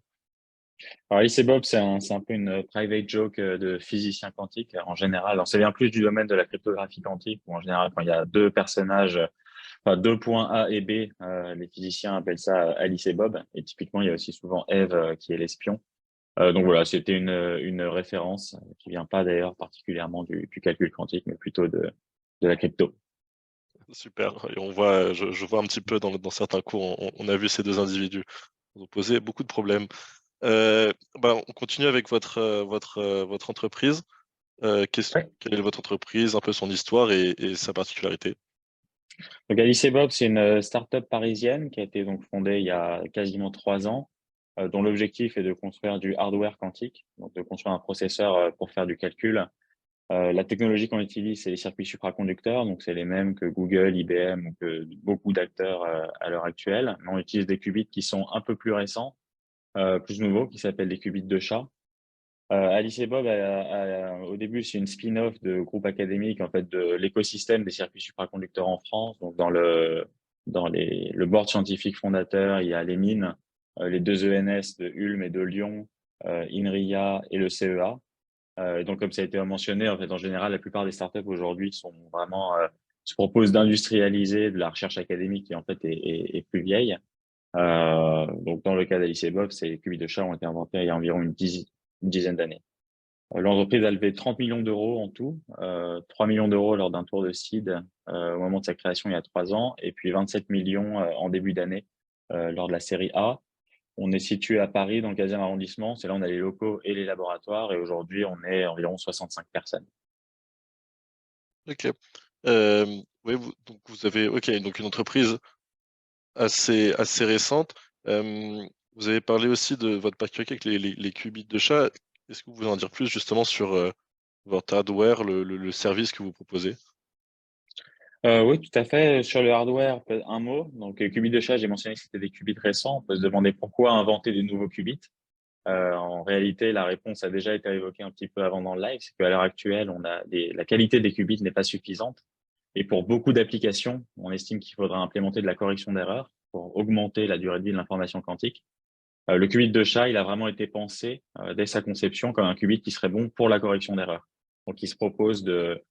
Alors, Alice et Bob, c'est un peu une private joke de physiciens quantiques en général. Alors, ça vient plus du domaine de la cryptographie quantique, où en général, quand il y a deux personnages, enfin, deux points A et B, les physiciens appellent ça Alice et Bob. Et typiquement, il y a aussi souvent Eve qui est l'espion. Donc voilà, c'était une référence qui vient pas d'ailleurs particulièrement du calcul quantique, mais plutôt de la crypto. Super. Et on voit, je vois un petit peu dans certains cours, on a vu ces deux individus nous poser beaucoup de problèmes. On continue avec votre entreprise. Quelle est votre entreprise, un peu son histoire et sa particularité? Donc Alice et Bob, c'est une start-up parisienne qui a été donc fondée il y a quasiment 3 ans, dont l'objectif est de construire du hardware quantique, donc de construire un processeur pour faire du calcul. La technologie qu'on utilise, c'est les circuits supraconducteurs, donc c'est les mêmes que Google, IBM ou que beaucoup d'acteurs à l'heure actuelle. Mais on utilise des qubits qui sont un peu plus récents, plus nouveaux, qui s'appellent des qubits de chat. Alice et Bob, au début, c'est une spin-off de groupe académique en fait de l'écosystème des circuits supraconducteurs en France. Donc dans le board scientifique fondateur, il y a les mines, les deux ENS de Ulm et de Lyon, INRIA et le CEA. Donc comme ça a été mentionné, en fait, en général, la plupart des startups aujourd'hui sont vraiment se proposent d'industrialiser de la recherche académique qui en fait est plus vieille. Donc dans le cas d'Alice et Bob, ces qubits de chat ont été inventés il y a environ une dizaine d'années. L'entreprise a levé 30 millions d'euros en tout, 3 millions d'euros lors d'un tour de seed au moment de sa création il y a 3 ans, et puis 27 millions en début d'année lors de la série A. On est situé à Paris, dans le 15e arrondissement. C'est là où on a les locaux et les laboratoires. Et aujourd'hui, on est environ 65 personnes. Ok. Oui, donc vous avez donc une entreprise assez récente. Vous avez parlé aussi de votre particularité avec les qubits de chat. Est-ce que vous pouvez en dire plus justement sur votre hardware, le service que vous proposez? Oui, tout à fait. Sur le hardware, un mot. Donc, qubits de chat, j'ai mentionné que c'était des qubits récents. On peut se demander pourquoi inventer des nouveaux qubits. En réalité, la réponse a déjà été évoquée un petit peu avant dans le live. C'est qu'à l'heure actuelle, la qualité des qubits n'est pas suffisante. Et pour beaucoup d'applications, on estime qu'il faudra implémenter de la correction d'erreurs pour augmenter la durée de vie de l'information quantique. Le qubit de chat, il a vraiment été pensé dès sa conception comme un qubit qui serait bon pour la correction d'erreurs. Donc, il se propose de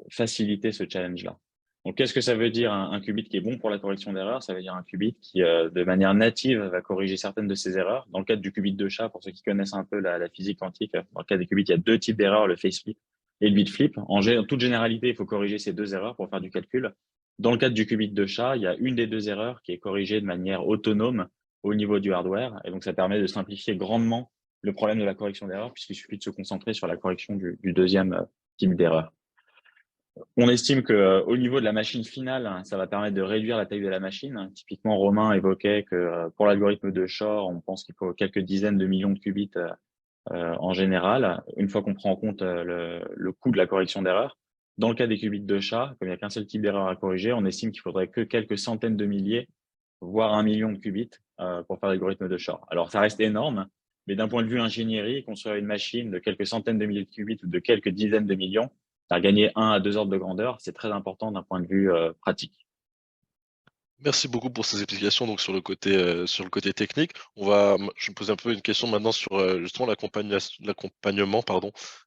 faciliter ce challenge-là. Donc, qu'est-ce que ça veut dire un qubit qui est bon pour la correction d'erreurs? Ça veut dire un qubit qui, de manière native, va corriger certaines de ces erreurs. Dans le cadre du qubit de chat, pour ceux qui connaissent un peu la physique quantique, dans le cas des qubits, il y a 2 types d'erreurs, le face flip et le bit flip. En toute généralité, il faut corriger ces 2 erreurs pour faire du calcul. Dans le cadre du qubit de chat, il y a une des 2 erreurs qui est corrigée de manière autonome au niveau du hardware. Et donc, ça permet de simplifier grandement le problème de la correction d'erreur, puisqu'il suffit de se concentrer sur la correction du deuxième type d'erreur. On estime qu'au niveau de la machine finale, ça va permettre de réduire la taille de la machine. Typiquement, Romain évoquait que pour l'algorithme de Shor, on pense qu'il faut quelques dizaines de millions de qubits en général, une fois qu'on prend en compte le coût de la correction d'erreur. Dans le cas des qubits de chat, comme il n'y a qu'un seul type d'erreur à corriger, on estime qu'il faudrait que quelques centaines de milliers, voire 1 million de qubits pour faire l'algorithme de Shor. Alors, ça reste énorme, mais d'un point de vue ingénierie, construire une machine de quelques centaines de milliers de qubits ou de quelques dizaines de millions, ça a gagné 1 à 2 ordres de grandeur, c'est très important d'un point de vue pratique. Merci beaucoup pour ces explications donc sur le côté technique. Je vais me poser un peu une question maintenant sur justement l'accompagnement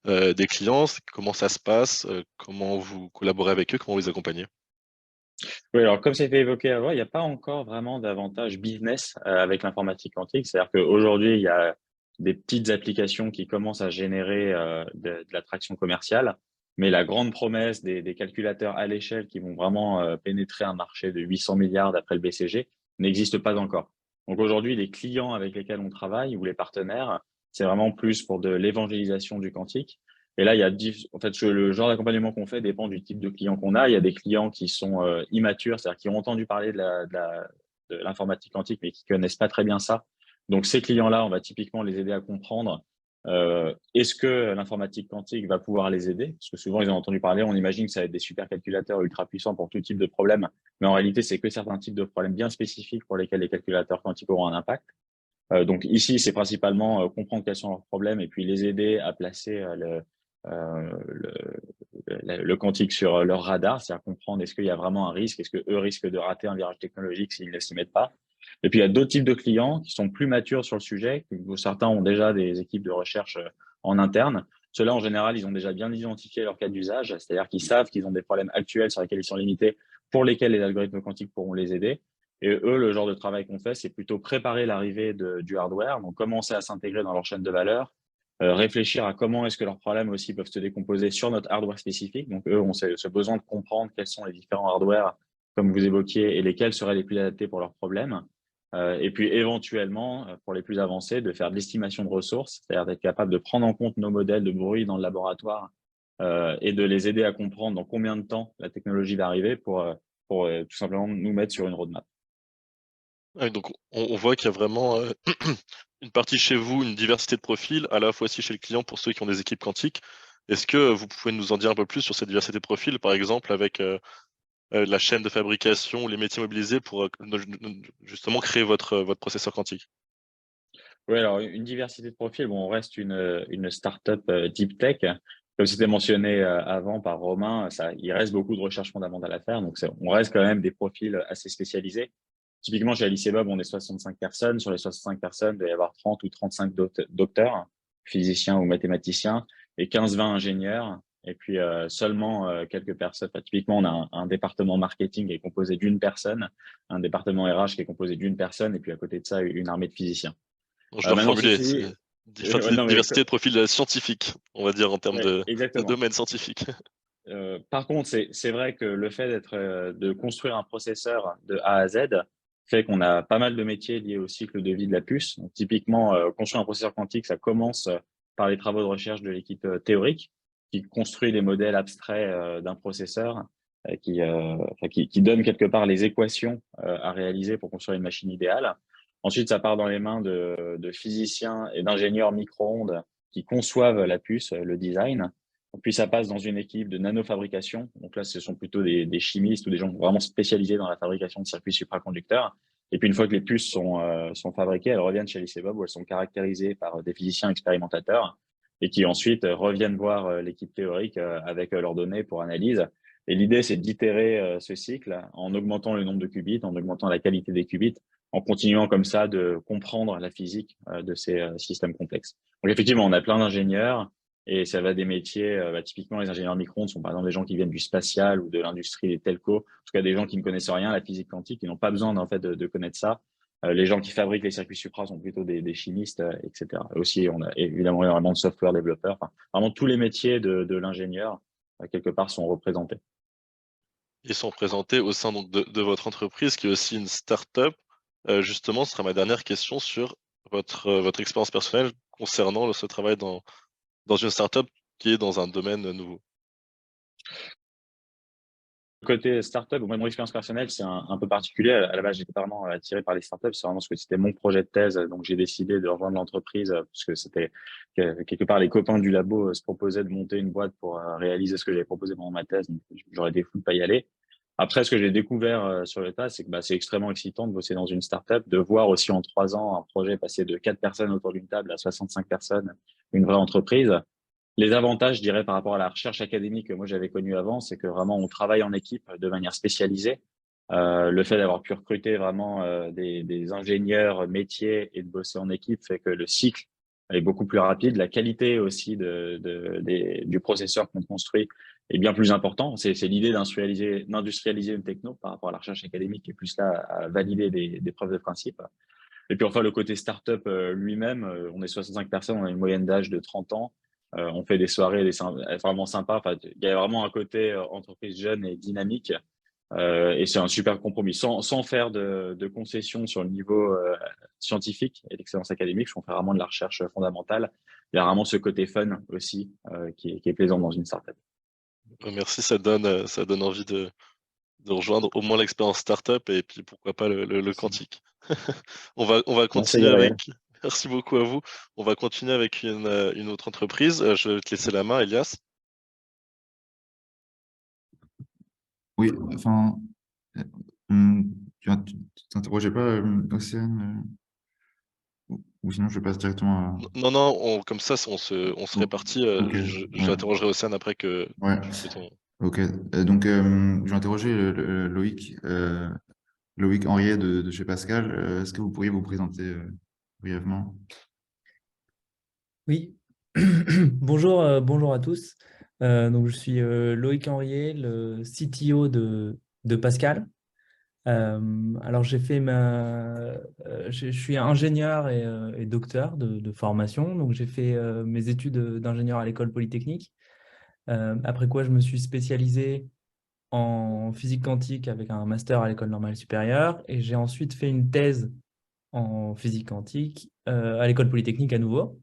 des clients. Comment ça se passe? Comment vous collaborez avec eux? Comment vous les accompagnez? Oui, alors comme ça a été évoqué avant, il n'y a pas encore vraiment d'avantage business avec l'informatique quantique. C'est-à-dire qu'aujourd'hui, il y a des petites applications qui commencent à générer de l'attraction commerciale. Mais la grande promesse des calculateurs à l'échelle qui vont vraiment pénétrer un marché de 800 milliards d'après le BCG n'existe pas encore. Donc aujourd'hui, les clients avec lesquels on travaille ou les partenaires, c'est vraiment plus pour de l'évangélisation du quantique. Et là, il y a en fait, le genre d'accompagnement qu'on fait dépend du type de client qu'on a. Il y a des clients qui sont immatures, c'est-à-dire qui ont entendu parler de l'informatique quantique, mais qui connaissent pas très bien ça. Donc, ces clients-là, on va typiquement les aider à comprendre est-ce que l'informatique quantique va pouvoir les aider? Parce que souvent, ils ont entendu parler, on imagine que ça va être des supercalculateurs ultra puissants pour tout type de problème. Mais en réalité, c'est que certains types de problèmes bien spécifiques pour lesquels les calculateurs quantiques auront un impact. Donc ici, c'est principalement comprendre quels sont leurs problèmes et puis les aider à placer le quantique sur leur radar, c'est-à-dire comprendre est-ce qu'il y a vraiment un risque, est-ce qu'eux risquent de rater un virage technologique s'ils ne s'y mettent pas. Et puis, il y a d'autres types de clients qui sont plus matures sur le sujet. Certains ont déjà des équipes de recherche en interne. Ceux-là, en général, ils ont déjà bien identifié leur cas d'usage, c'est-à-dire qu'ils savent qu'ils ont des problèmes actuels sur lesquels ils sont limités, pour lesquels les algorithmes quantiques pourront les aider. Et eux, le genre de travail qu'on fait, c'est plutôt préparer l'arrivée du hardware, donc commencer à s'intégrer dans leur chaîne de valeur, réfléchir à comment est-ce que leurs problèmes aussi peuvent se décomposer sur notre hardware spécifique. Donc, eux ont ce besoin de comprendre quels sont les différents hardware, comme vous évoquiez, et lesquels seraient les plus adaptés pour leurs problèmes. Et puis, éventuellement, pour les plus avancés, de faire de l'estimation de ressources, c'est-à-dire d'être capable de prendre en compte nos modèles de bruit dans le laboratoire et de les aider à comprendre dans combien de temps la technologie va arriver pour tout simplement nous mettre sur une roadmap. Ouais, donc on voit qu'il y a vraiment une partie chez vous, une diversité de profils, à la fois aussi chez le client pour ceux qui ont des équipes quantiques. Est-ce que vous pouvez nous en dire un peu plus sur cette diversité de profils, par exemple avec la chaîne de fabrication ou les métiers mobilisés pour justement créer votre processeur quantique? Oui, alors une diversité de profils. Bon, on reste une startup deep tech. Comme c'était mentionné avant par Romain, il reste beaucoup de recherche fondamentale à faire. Donc, on reste quand même des profils assez spécialisés. Typiquement, chez Alice et Bob, on est 65 personnes. Sur les 65 personnes, il doit y avoir 30 ou 35 docteurs, physiciens ou mathématiciens, et 15-20 ingénieurs. Et puis, seulement quelques personnes. Enfin, typiquement, on a un département marketing qui est composé d'une personne, un département RH qui est composé d'une personne, et puis à côté de ça, une armée de physiciens. Donc, je dois reformuler. Non, mais diversité de profils scientifiques, on va dire, en termes ouais, de exactement. domaine scientifique. Par contre, c'est vrai que le fait de construire un processeur de A à Z fait qu'on a pas mal de métiers liés au cycle de vie de la puce. Donc, typiquement, construire un processeur quantique, ça commence par les travaux de recherche de l'équipe théorique qui construit des modèles abstraits d'un processeur qui donne quelque part les équations à réaliser pour construire une machine idéale. Ensuite, ça part dans les mains de physiciens et d'ingénieurs micro-ondes qui conçoivent la puce, le design. Puis ça passe dans une équipe de nanofabrication. Donc là, ce sont plutôt des chimistes ou des gens vraiment spécialisés dans la fabrication de circuits supraconducteurs. Et puis une fois que les puces sont fabriquées, elles reviennent chez Alice et Bob où elles sont caractérisées par des physiciens expérimentateurs et qui ensuite reviennent voir l'équipe théorique avec leurs données pour analyse. Et l'idée, c'est d'itérer ce cycle en augmentant le nombre de qubits, en augmentant la qualité des qubits, en continuant comme ça de comprendre la physique de ces systèmes complexes. Donc effectivement, on a plein d'ingénieurs. Et ça va des métiers, typiquement les ingénieurs micro-ondes sont par exemple des gens qui viennent du spatial ou de l'industrie des telcos, en tout cas des gens qui ne connaissent rien à la physique quantique, qui n'ont pas besoin en fait de connaître ça. Les gens qui fabriquent les circuits supra sont plutôt des chimistes, etc. Et aussi, on a évidemment énormément de software développeurs. Enfin, vraiment tous les métiers de l'ingénieur, quelque part, sont représentés. Ils sont présentés au sein donc, de votre entreprise, qui est aussi une start-up. Justement, ce sera ma dernière question sur votre expérience personnelle concernant ce travail dans une startup qui est dans un domaine nouveau. Côté startup, moi, mon expérience personnelle, c'est un peu particulier. À la base, j'étais pas vraiment attiré par les startups. C'est vraiment parce que c'était mon projet de thèse. Donc, j'ai décidé de rejoindre l'entreprise parce que c'était quelque part les copains du labo se proposaient de monter une boîte pour réaliser ce que j'avais proposé pendant ma thèse. Donc, j'aurais été fou de pas y aller. Après, ce que j'ai découvert sur le tas, c'est que c'est extrêmement excitant de bosser dans une startup, de voir aussi en 3 ans un projet passer de 4 personnes autour d'une table à 65 personnes, une vraie entreprise. Les avantages, je dirais, par rapport à la recherche académique que moi j'avais connue avant, c'est que vraiment on travaille en équipe de manière spécialisée. Le fait d'avoir pu recruter vraiment des ingénieurs métiers et de bosser en équipe fait que le cycle est beaucoup plus rapide. La qualité aussi du processeur qu'on construit est bien plus important. C'est l'idée d'industrialiser une techno par rapport à la recherche académique qui est plus là à valider des preuves de principe. Et puis enfin, le côté startup lui-même, on est 65 personnes, on a une moyenne d'âge de 30 ans. On fait des soirées vraiment sympas. Enfin, il y a vraiment un côté entreprise jeune et dynamique. Et c'est un super compromis. Sans faire de concessions sur le niveau scientifique et l'excellence académique, on fait vraiment de la recherche fondamentale. Il y a vraiment ce côté fun aussi qui est plaisant dans une startup. Merci, ça donne envie de rejoindre au moins l'expérience startup et puis pourquoi pas le quantique. On va continuer avec. Merci beaucoup à vous. On va continuer avec une autre entreprise. Je vais te laisser la main, Elias. Oui, enfin, tu t'interrogeais pas, Océane, ou sinon je passe directement à... Non, comme ça, on se répartit. Ok, Je l'interrogerai Océane après que ouais. tu fais ton... Ok, donc je vais interroger Loïc, Loïc Henriet de chez Pascal. Est-ce que vous pourriez vous présenter brièvement? Oui, bonjour, bonjour à tous. Donc, je suis Loïc Henriet, le CTO de Pascal. Alors, j'ai fait je suis ingénieur et docteur de formation. Donc, j'ai fait mes études d'ingénieur à l'école polytechnique. Après quoi, je me suis spécialisé en physique quantique avec un master à l'école normale supérieure. Et j'ai ensuite fait une thèse en physique quantique à l'école polytechnique à nouveau.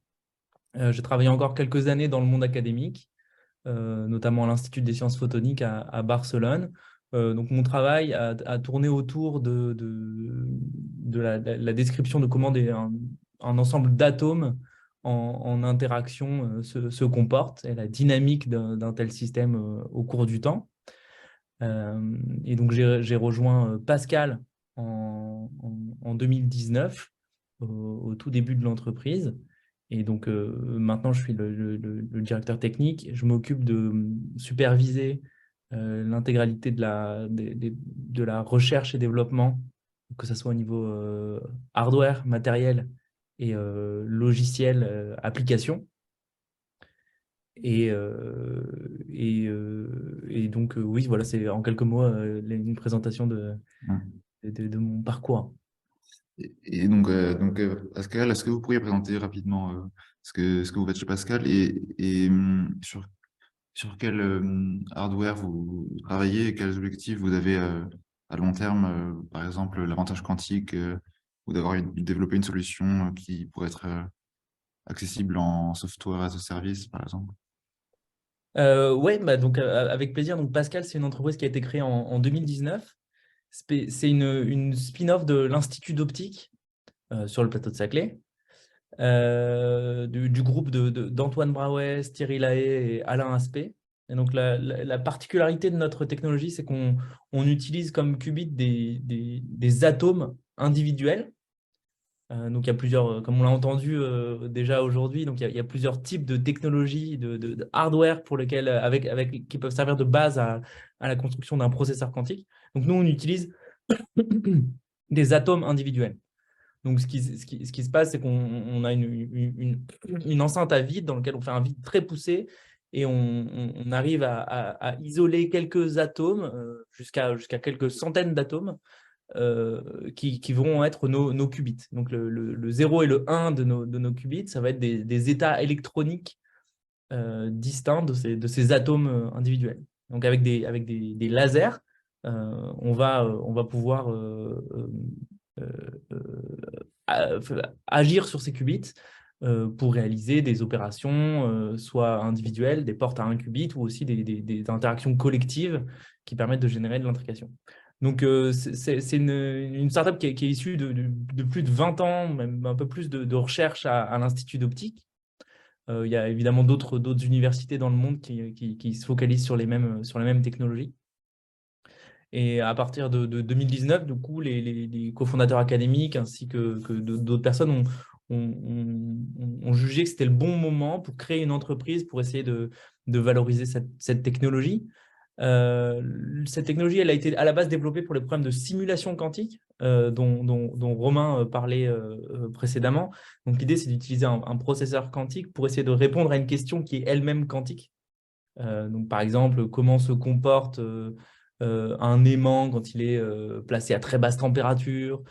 J'ai travaillé encore quelques années dans le monde académique, notamment à l'Institut des sciences photoniques à Barcelone. Donc, mon travail a tourné autour de la description de comment un ensemble d'atomes en interaction se comportent et la dynamique d'un tel système au cours du temps. Et donc, j'ai rejoint Pascal en 2019, au tout début de l'entreprise. Et donc, maintenant, je suis le directeur technique. Je m'occupe de superviser l'intégralité de la recherche et développement, que ce soit au niveau hardware, matériel et logiciel, application. Et donc, oui, voilà, c'est en quelques mots une présentation de mon parcours. Et donc, Pascal, est-ce que vous pourriez présenter rapidement ce que vous faites chez Pascal et sur quel hardware vous travaillez et quels objectifs vous avez à long terme, par exemple l'avantage quantique ou d'avoir développé une solution qui pourrait être accessible en software as a service, par exemple. Ouais, bah donc avec plaisir. Donc Pascal, c'est une entreprise qui a été créée en 2019. C'est une spin-off de l'Institut d'optique sur le plateau de Saclay, du groupe d'Antoine Brawes, Thierry Lahey et Alain Aspect. Et donc la particularité de notre technologie, c'est qu'on utilise comme qubit des atomes individuels. Donc il y a plusieurs, comme on l'a entendu déjà aujourd'hui, donc il y a plusieurs types de technologies, de hardware pour lesquels, qui peuvent servir de base à la construction d'un processeur quantique. Donc nous, on utilise des atomes individuels. Donc ce qui se passe, c'est qu'on a une enceinte à vide dans laquelle on fait un vide très poussé et on arrive à isoler quelques atomes, jusqu'à quelques centaines d'atomes, qui vont être nos qubits. Donc le 0 et le 1 de nos qubits, ça va être des états électroniques distincts de ces atomes individuels. Donc avec des lasers, on va pouvoir agir sur ces qubits pour réaliser des opérations soit individuelles, des portes à un qubit, ou aussi des interactions collectives qui permettent de générer de l'intrication. Donc, c'est une startup qui est issue de plus de 20 ans, même un peu plus de recherche à l'Institut d'optique. Il y a évidemment d'autres universités dans le monde qui se focalisent sur les mêmes technologies. Et à partir de 2019, du coup, les cofondateurs académiques ainsi que d'autres personnes ont jugé que c'était le bon moment pour créer une entreprise pour essayer de valoriser cette technologie. Cette technologie, elle a été à la base développée pour les problèmes de simulation quantique dont Romain parlait précédemment. Donc l'idée, c'est d'utiliser un processeur quantique pour essayer de répondre à une question qui est elle-même quantique. Donc par exemple, comment se comporte un aimant quand il est placé à très basse température,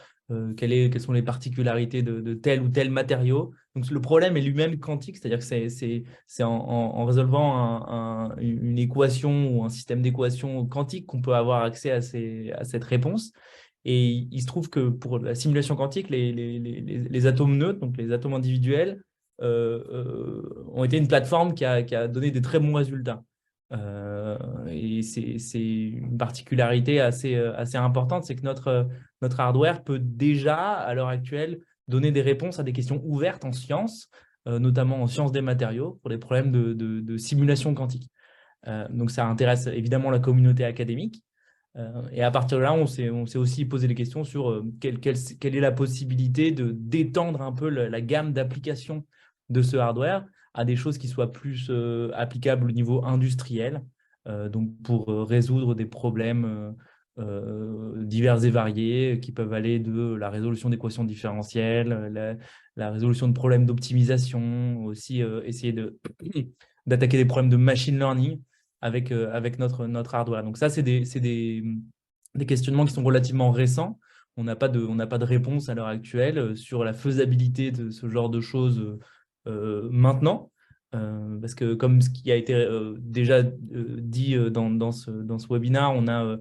quelles sont les particularités de tel ou tel matériau. Donc le problème est lui-même quantique, c'est-à-dire que c'est en résolvant une équation ou un système d'équations quantique qu'on peut avoir accès à cette réponse. Et il se trouve que pour la simulation quantique, les atomes neutres, donc les atomes individuels, ont été une plateforme qui a donné des très bons résultats. Et c'est une particularité assez importante, c'est que notre hardware peut déjà, à l'heure actuelle, donner des réponses à des questions ouvertes en sciences, notamment en sciences des matériaux, pour des problèmes de simulation quantique. Donc ça intéresse évidemment la communauté académique. Et à partir de là, on s'est aussi posé des questions sur quelle est la possibilité d'étendre un peu la gamme d'applications de ce hardware à des choses qui soient plus applicables au niveau industriel, donc pour résoudre des problèmes divers et variés qui peuvent aller de la résolution d'équations différentielles, la résolution de problèmes d'optimisation, aussi essayer d'attaquer des problèmes de machine learning avec notre hardware. Donc ça, c'est des questionnements qui sont relativement récents. On n'a pas de réponse à l'heure actuelle sur la faisabilité de ce genre de choses maintenant, parce que comme ce qui a été déjà dit dans ce webinaire, on a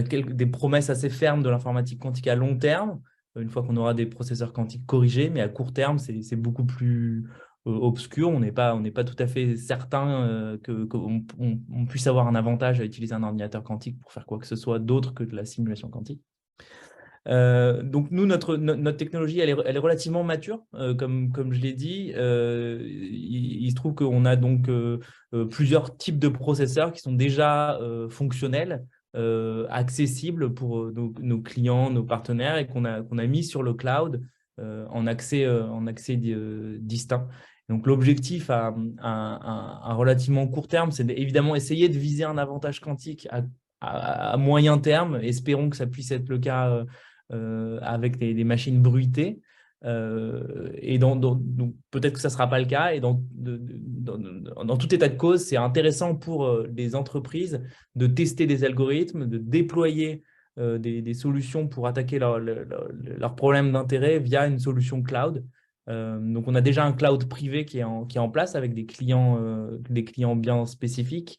des promesses assez fermes de l'informatique quantique à long terme, une fois qu'on aura des processeurs quantiques corrigés, mais à court terme, c'est beaucoup plus obscur. On n'est pas tout à fait certain qu'on puisse avoir un avantage à utiliser un ordinateur quantique pour faire quoi que ce soit d'autre que de la simulation quantique. Donc nous, notre technologie, elle est relativement mature, comme je l'ai dit. Il se trouve qu'on a donc plusieurs types de processeurs qui sont déjà fonctionnels, accessibles pour nos clients, nos partenaires, et qu'on a mis sur le cloud en accès distinct. Donc l'objectif à relativement court terme, c'est évidemment essayer de viser un avantage quantique à moyen terme. Espérons que ça puisse être le cas avec des machines bruitées. Et donc peut-être que ça ne sera pas le cas. Et dans tout état de cause, c'est intéressant pour les entreprises de tester des algorithmes, de déployer des solutions pour attaquer leurs problèmes d'intérêt via une solution cloud. Donc, on a déjà un cloud privé qui est en place avec des clients bien spécifiques.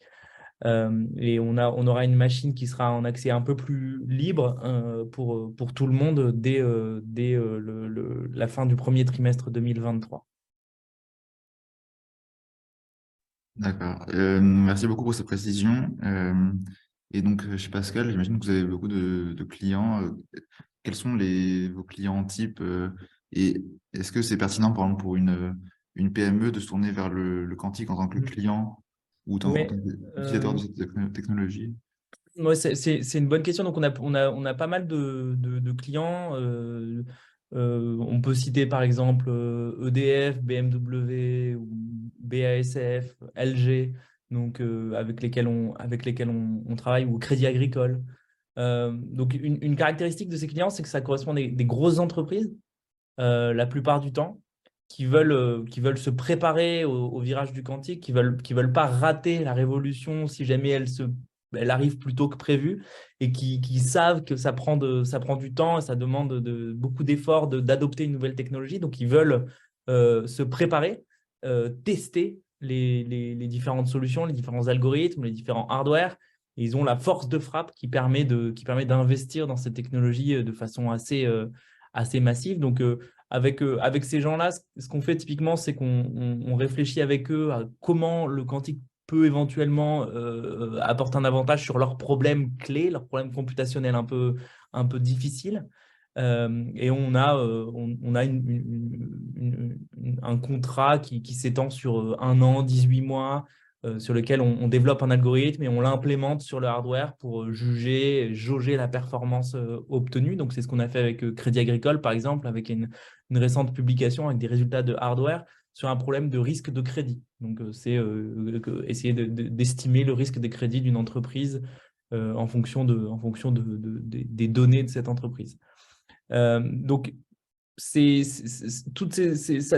Et on aura une machine qui sera en accès un peu plus libre pour tout le monde dès la fin du premier trimestre 2023. D'accord. Merci beaucoup pour ces précisions. Et donc, chez Pascal, j'imagine que vous avez beaucoup de clients. Quels sont vos clients types et est-ce que c'est pertinent, par exemple, pour une PME de se tourner vers le quantique en tant que client ou en tant Oui, qu'utilisateur de cette technologie? ouais, c'est une bonne question. Donc, on a pas mal de clients. On peut citer par exemple EDF, BMW, ou BASF, LG, donc, avec lesquels on travaille, ou Crédit Agricole. Donc, une caractéristique de ces clients, c'est que ça correspond à des grosses entreprises, la plupart du temps, qui veulent se préparer au virage du quantique, qui veulent pas rater la révolution si jamais elle arrive plus tôt que prévu, et qui savent que ça prend du temps et ça demande beaucoup d'efforts d'adopter une nouvelle technologie. Donc, ils veulent se préparer, tester les différentes solutions, les différents algorithmes, les différents hardware. Et ils ont la force de frappe qui permet d'investir dans cette technologie de façon assez massive. Donc, avec ces gens-là, ce qu'on fait typiquement, c'est qu'on réfléchit avec eux à comment le quantique peut éventuellement apporter un avantage sur leurs problèmes clés, leurs problèmes computationnels un peu difficiles. Et on a un contrat qui s'étend sur 1 an, 18 mois, sur lequel on développe un algorithme et on l'implémente sur le hardware pour jauger la performance obtenue. Donc, c'est ce qu'on a fait avec Crédit Agricole, par exemple, avec une récente publication avec des résultats de hardware sur un problème de risque de crédit. Donc, c'est essayer d'estimer le risque de crédit d'une entreprise en fonction des données de cette entreprise. Donc, ça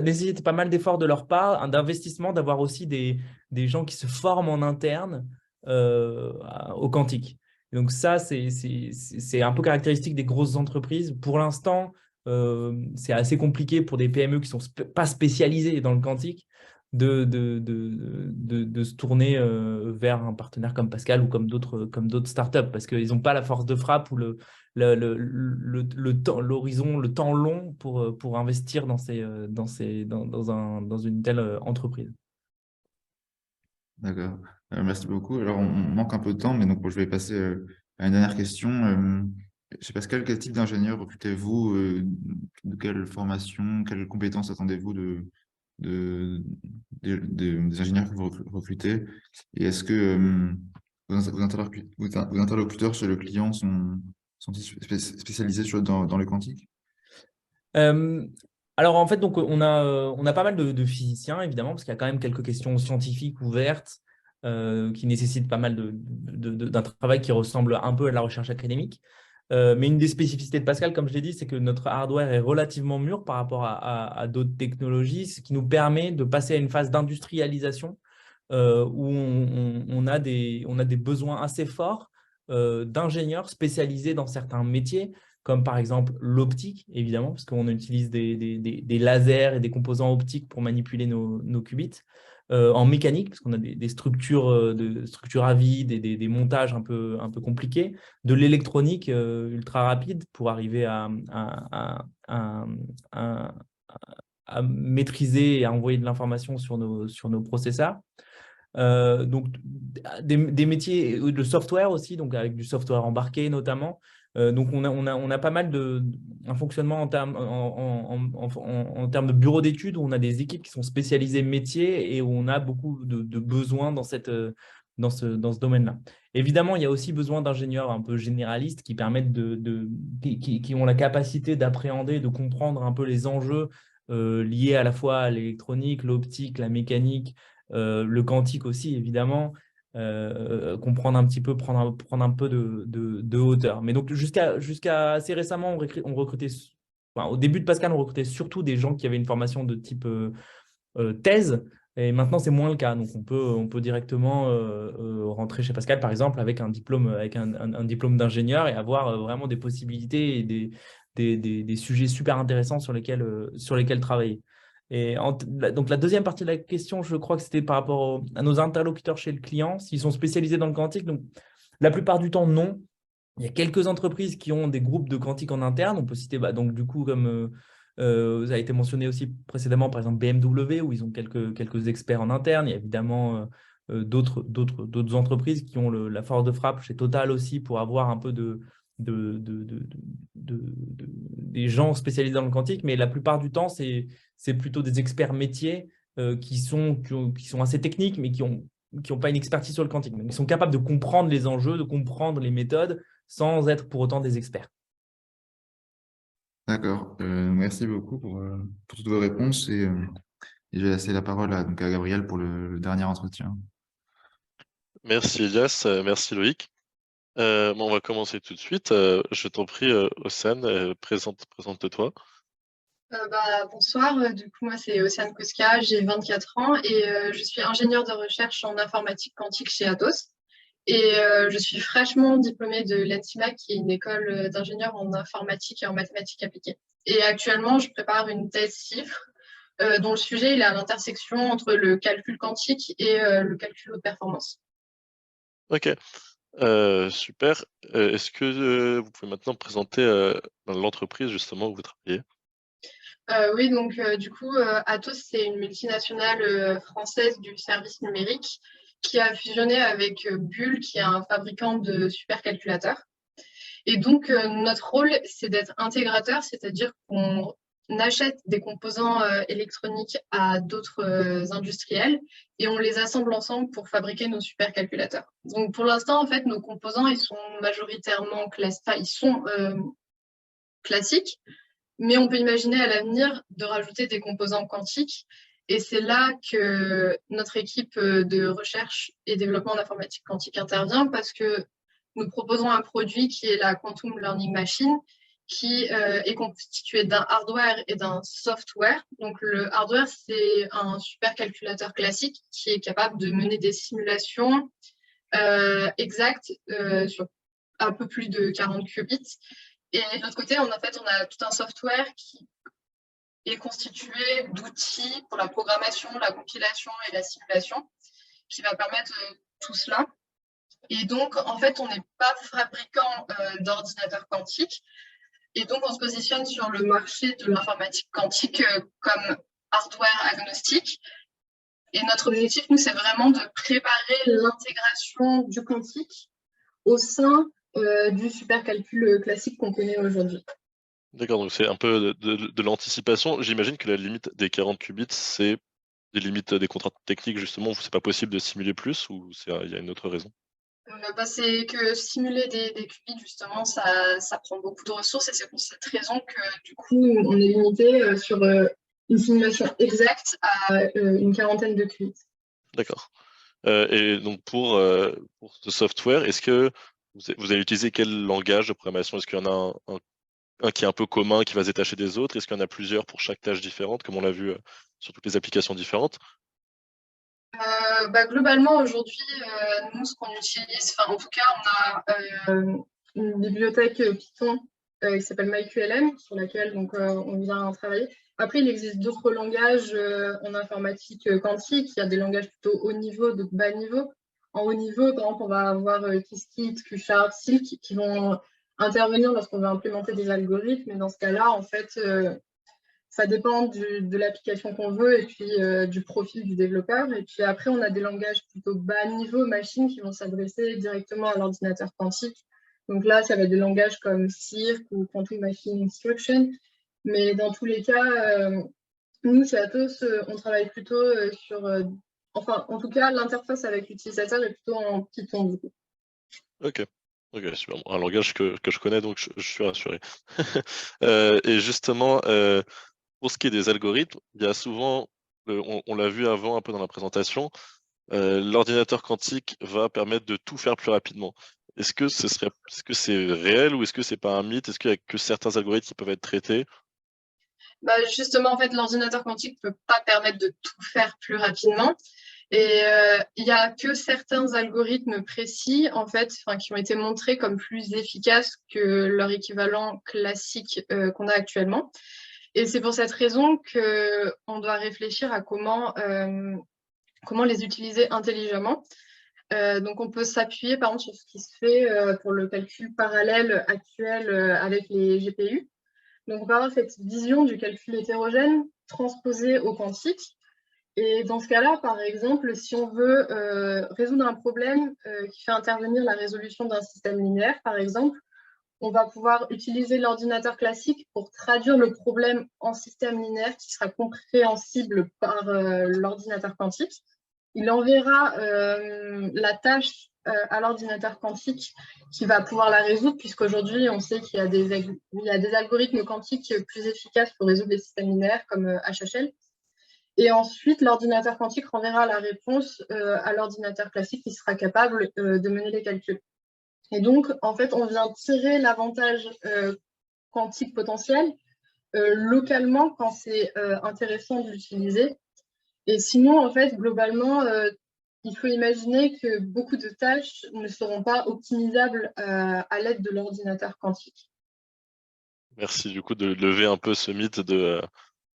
nécessite pas mal d'efforts de leur part, d'investissement, d'avoir aussi des gens qui se forment en interne au quantique. Et donc ça, c'est un peu caractéristique des grosses entreprises. Pour l'instant, c'est assez compliqué pour des PME qui ne sont pas spécialisées dans le quantique de se tourner vers un partenaire comme Pascal ou comme d'autres startups, parce qu'ils n'ont pas la force de frappe ou l'horizon, le temps long pour investir dans une telle entreprise. D'accord. Merci beaucoup. Alors, on manque un peu de temps, mais donc, je vais passer à une dernière question. Chez Pascal, quel type d'ingénieur recrutez-vous? De quelle formation, quelles compétences attendez-vous des ingénieurs que vous recrutez? Et est-ce que vos interlocuteurs chez le client sont-ils spécialisés dans le quantique? Alors, en fait, donc, on a pas mal de physiciens, évidemment, parce qu'il y a quand même quelques questions scientifiques ouvertes qui nécessitent pas mal d'un travail qui ressemble un peu à la recherche académique. Mais une des spécificités de Pascal, comme je l'ai dit, c'est que notre hardware est relativement mûr par rapport à d'autres technologies, ce qui nous permet de passer à une phase d'industrialisation où on a des besoins assez forts d'ingénieurs spécialisés dans certains métiers, comme par exemple l'optique, évidemment, parce qu'on utilise des lasers et des composants optiques pour manipuler nos qubits. En mécanique, parce qu'on a des structures à vide et des montages un peu compliqués, de l'électronique ultra rapide pour arriver à maîtriser et à envoyer de l'information sur nos processeurs. Donc, des métiers de software aussi, donc avec du software embarqué notamment. Donc, on a pas mal un fonctionnement en termes de bureau d'études où on a des équipes qui sont spécialisées métiers et où on a beaucoup de besoins dans ce domaine-là. Évidemment, il y a aussi besoin d'ingénieurs un peu généralistes qui permettent qui ont la capacité d'appréhender, de comprendre un peu les enjeux liés à la fois à l'électronique, l'optique, la mécanique, le quantique aussi, évidemment. Comprendre un petit peu, prendre un peu de hauteur. Mais donc, jusqu'à assez récemment, on recrutait, enfin, au début de Pascal, on recrutait surtout des gens qui avaient une formation de type thèse, et maintenant, c'est moins le cas. Donc, on peut directement rentrer chez Pascal, par exemple, avec un diplôme, un diplôme d'ingénieur et avoir vraiment des possibilités et des sujets super intéressants sur lesquels travailler. Donc, la deuxième partie de la question, je crois que c'était par rapport à nos interlocuteurs chez le client, s'ils sont spécialisés dans le quantique. Donc, la plupart du temps, non. Il y a quelques entreprises qui ont des groupes de quantique en interne. On peut citer, donc, du coup, comme ça a été mentionné aussi précédemment, par exemple, BMW, où ils ont quelques experts en interne. Il y a évidemment d'autres entreprises qui ont la force de frappe chez Total aussi pour avoir un peu des gens spécialisés dans le quantique. Mais la plupart du temps, c'est plutôt des experts métiers qui sont assez techniques, mais qui n'ont pas une expertise sur le quantique. Donc, ils sont capables de comprendre les enjeux, de comprendre les méthodes, sans être pour autant des experts. D'accord. Merci beaucoup pour toutes vos réponses et je vais laisser la parole à Gabriel pour le dernier entretien. Merci Elias, merci Loïc. On va commencer tout de suite. Je t'en prie, Océane, présente-toi. Bonsoir, du coup moi c'est Océane Kouska, j'ai 24 ans et je suis ingénieure de recherche en informatique quantique chez Atos. Et je suis fraîchement diplômée de l'ENSIMA, qui est une école d'ingénieurs en informatique et en mathématiques appliquées. Et actuellement, je prépare une thèse chiffre dont le sujet il est à l'intersection entre le calcul quantique et le calcul haute performance. Ok, super. Est-ce que vous pouvez maintenant présenter l'entreprise justement où vous travaillez? Oui, donc du coup, Atos, c'est une multinationale française du service numérique qui a fusionné avec Bull, qui est un fabricant de supercalculateurs. Et donc, notre rôle, c'est d'être intégrateur, c'est-à-dire qu'on achète des composants électroniques à d'autres industriels et on les assemble ensemble pour fabriquer nos supercalculateurs. Donc, pour l'instant, en fait, nos composants, ils sont majoritairement classiques, mais on peut imaginer à l'avenir de rajouter des composants quantiques. Et c'est là que notre équipe de recherche et développement d'informatique quantique intervient parce que nous proposons un produit qui est la Quantum Learning Machine, qui est constitué d'un hardware et d'un software. Donc le hardware, c'est un supercalculateur classique qui est capable de mener des simulations exactes sur un peu plus de 40 qubits. Et de l'autre côté, en fait, on a tout un software qui est constitué d'outils pour la programmation, la compilation et la simulation, qui va permettre tout cela. Et donc, en fait, on n'est pas fabricant d'ordinateurs quantiques. Et donc, on se positionne sur le marché de l'informatique quantique comme hardware agnostique. Et notre objectif, nous, c'est vraiment de préparer l'intégration du quantique au sein du supercalcul classique qu'on connaît aujourd'hui. D'accord, donc c'est un peu de l'anticipation. J'imagine que la limite des 40 qubits, c'est des limites des contraintes techniques, justement, où c'est pas possible de simuler plus, ou il y a une autre raison? C'est que simuler des qubits, justement, ça prend beaucoup de ressources et c'est pour cette raison que, du coup, on est limité sur une simulation exacte à une quarantaine de qubits. D'accord. Et donc, pour ce software, est-ce que vous allez utiliser quel langage de programmation? Est-ce qu'il y en a un qui est un peu commun, qui va se détacher des autres? Est-ce qu'il y en a plusieurs pour chaque tâche différente, comme on l'a vu sur toutes les applications différentes? Globalement, aujourd'hui, nous, ce qu'on utilise, en tout cas, on a une bibliothèque Python qui s'appelle MyQLM, sur laquelle donc, on vient travailler. Après, il existe d'autres langages en informatique quantique. Il y a des langages plutôt haut niveau, d'autres bas niveau. En haut niveau, par exemple, on va avoir Qiskit, QSharp, Silk qui vont intervenir lorsqu'on va implémenter des algorithmes. Et dans ce cas-là, en fait, ça dépend de l'application qu'on veut et puis du profil du développeur. Et puis après, on a des langages plutôt bas niveau, machine, qui vont s'adresser directement à l'ordinateur quantique. Donc là, ça va être des langages comme Cirq ou Quantum Machine Instruction. Mais dans tous les cas, nous, chez Atos, on travaille plutôt sur... en tout cas, l'interface avec l'utilisateur est plutôt en Python, du coup. Ok, super. Un langage que je connais, donc je suis rassuré. Et justement, pour ce qui est des algorithmes, il y a souvent, on l'a vu avant un peu dans la présentation, l'ordinateur quantique va permettre de tout faire plus rapidement. Est-ce que c'est réel ou est-ce que c'est pas un mythe? Est-ce qu'il y a que certains algorithmes qui peuvent être traités? Justement, en fait, l'ordinateur quantique ne peut pas permettre de tout faire plus rapidement. Et il n'y a que certains algorithmes précis, en fait, qui ont été montrés comme plus efficaces que leur équivalent classique qu'on a actuellement. Et c'est pour cette raison qu'on doit réfléchir à comment les utiliser intelligemment. Donc, on peut s'appuyer, par exemple, sur ce qui se fait pour le calcul parallèle actuel avec les GPU. Donc, on peut avoir cette vision du calcul hétérogène transposée au quantique. Et dans ce cas-là, par exemple, si on veut résoudre un problème qui fait intervenir la résolution d'un système linéaire, par exemple, on va pouvoir utiliser l'ordinateur classique pour traduire le problème en système linéaire qui sera compréhensible par l'ordinateur quantique. Il enverra la tâche à l'ordinateur quantique qui va pouvoir la résoudre, puisqu'aujourd'hui, on sait qu'il y a des algorithmes quantiques plus efficaces pour résoudre les systèmes linéaires comme HHL. Et ensuite, l'ordinateur quantique renverra la réponse à l'ordinateur classique qui sera capable de mener les calculs. Et donc, en fait, on vient tirer l'avantage quantique potentiel localement quand c'est intéressant de l'utiliser. Et sinon, en fait, globalement, il faut imaginer que beaucoup de tâches ne seront pas optimisables à l'aide de l'ordinateur quantique. Merci du coup de lever un peu ce mythe de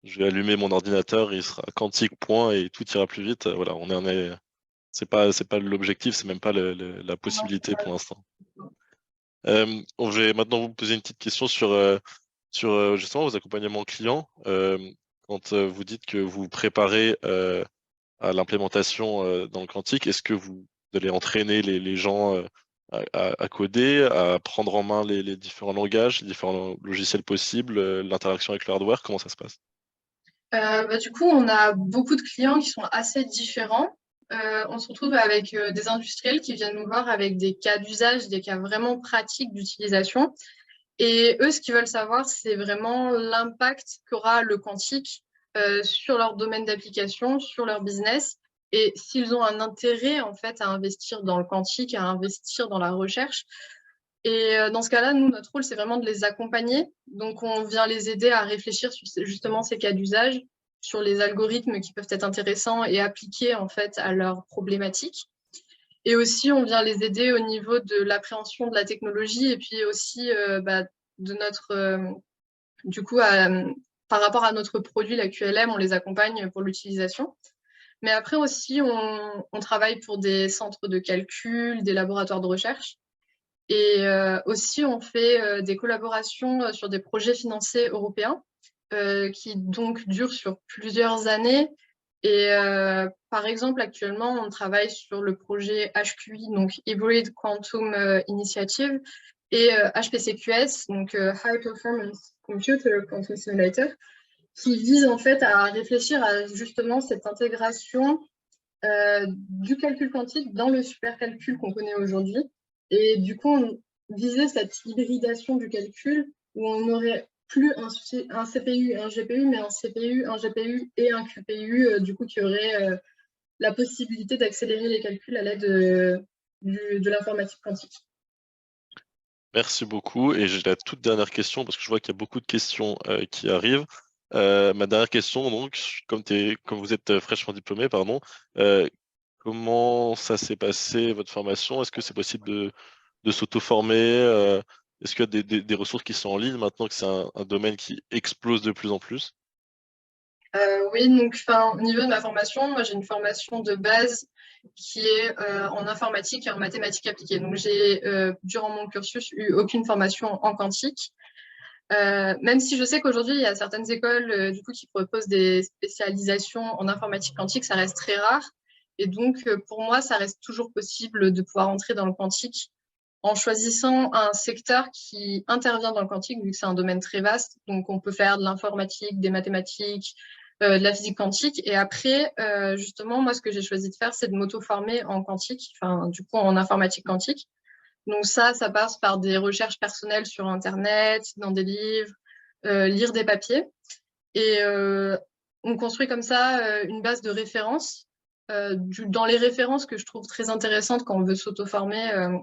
je vais allumer mon ordinateur, il sera quantique point et tout ira plus vite. Voilà, on en est. C'est pas l'objectif, c'est même pas la possibilité pour l'instant. Je vais maintenant vous poser une petite question sur justement vos accompagnements clients. Quand vous dites que vous préparez à l'implémentation dans le quantique, est-ce que vous allez entraîner les gens à coder, à prendre en main les différents langages, les différents logiciels possibles, l'interaction avec le hardware? Comment ça se passe? Du coup, on a beaucoup de clients qui sont assez différents. On se retrouve avec des industriels qui viennent nous voir avec des cas d'usage, des cas vraiment pratiques d'utilisation. Et eux, ce qu'ils veulent savoir, c'est vraiment l'impact qu'aura le quantique sur leur domaine d'application, sur leur business, et s'ils ont un intérêt en fait à investir dans le quantique, à investir dans la recherche. Et dans ce cas-là, nous, notre rôle, c'est vraiment de les accompagner. Donc, on vient les aider à réfléchir sur justement ces cas d'usage, sur les algorithmes qui peuvent être intéressants et appliqués en fait à leurs problématiques. Et aussi, on vient les aider au niveau de l'appréhension de la technologie et puis aussi de notre, du coup, par rapport à notre produit, la QLM, on les accompagne pour l'utilisation. Mais après aussi, on travaille pour des centres de calcul, des laboratoires de recherche. Et aussi, on fait des collaborations sur des projets financés européens qui donc durent sur plusieurs années. Et par exemple, actuellement, on travaille sur le projet HQI, donc Hybrid Quantum Initiative, et HPCQS, donc High Performance Computer Quantum Simulator, qui vise en fait à réfléchir à justement cette intégration du calcul quantique dans le supercalcul qu'on connaît aujourd'hui. Et du coup, on visait cette hybridation du calcul où on n'aurait plus un CPU et un GPU, mais un CPU, un GPU et un QPU, du coup, qui aurait la possibilité d'accélérer les calculs à l'aide de l'informatique quantique. Merci beaucoup. Et j'ai la toute dernière question, parce que je vois qu'il y a beaucoup de questions qui arrivent. Ma dernière question, donc, comme vous êtes fraîchement diplômé, pardon, comment ça s'est passé, votre formation? Est-ce que c'est possible de s'auto-former? Est-ce qu'il y a des ressources qui sont en ligne maintenant que c'est un domaine qui explose de plus en plus? Oui, donc au niveau de ma formation, moi j'ai une formation de base qui est en informatique et en mathématiques appliquées. Donc j'ai, durant mon cursus, eu aucune formation en quantique. Même si je sais qu'aujourd'hui, il y a certaines écoles du coup, qui proposent des spécialisations en informatique quantique, ça reste très rare. Et donc, pour moi, ça reste toujours possible de pouvoir entrer dans le quantique en choisissant un secteur qui intervient dans le quantique, vu que c'est un domaine très vaste. Donc, on peut faire de l'informatique, des mathématiques, de la physique quantique. Et après, justement, moi, ce que j'ai choisi de faire, c'est de m'auto-former en quantique, du coup, en informatique quantique. Donc ça passe par des recherches personnelles sur Internet, dans des livres, lire des papiers. Et on construit comme ça une base de références. Dans les références que je trouve très intéressantes quand on veut s'auto-former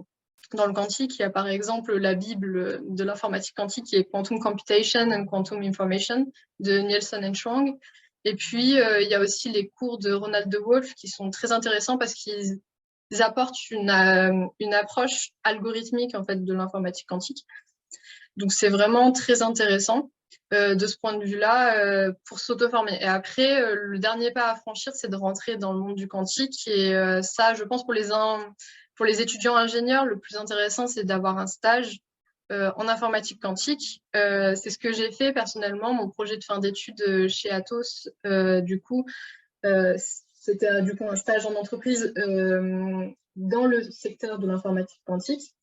dans le quantique, il y a par exemple la Bible de l'informatique quantique qui est Quantum Computation and Quantum Information de Nielsen and Chuang. Et puis, il y a aussi les cours de Ronald de Wolf qui sont très intéressants parce qu'ils apportent une approche algorithmique en fait, de l'informatique quantique. Donc, c'est vraiment très intéressant de ce point de vue-là pour s'auto-former. Et après, le dernier pas à franchir, c'est de rentrer dans le monde du quantique. Et ça, je pense, pour les étudiants ingénieurs, le plus intéressant, c'est d'avoir un stage en informatique quantique. C'est ce que j'ai fait personnellement. Mon projet de fin d'études chez Atos, du coup, c'était du coup un stage en entreprise dans le secteur de l'informatique quantique.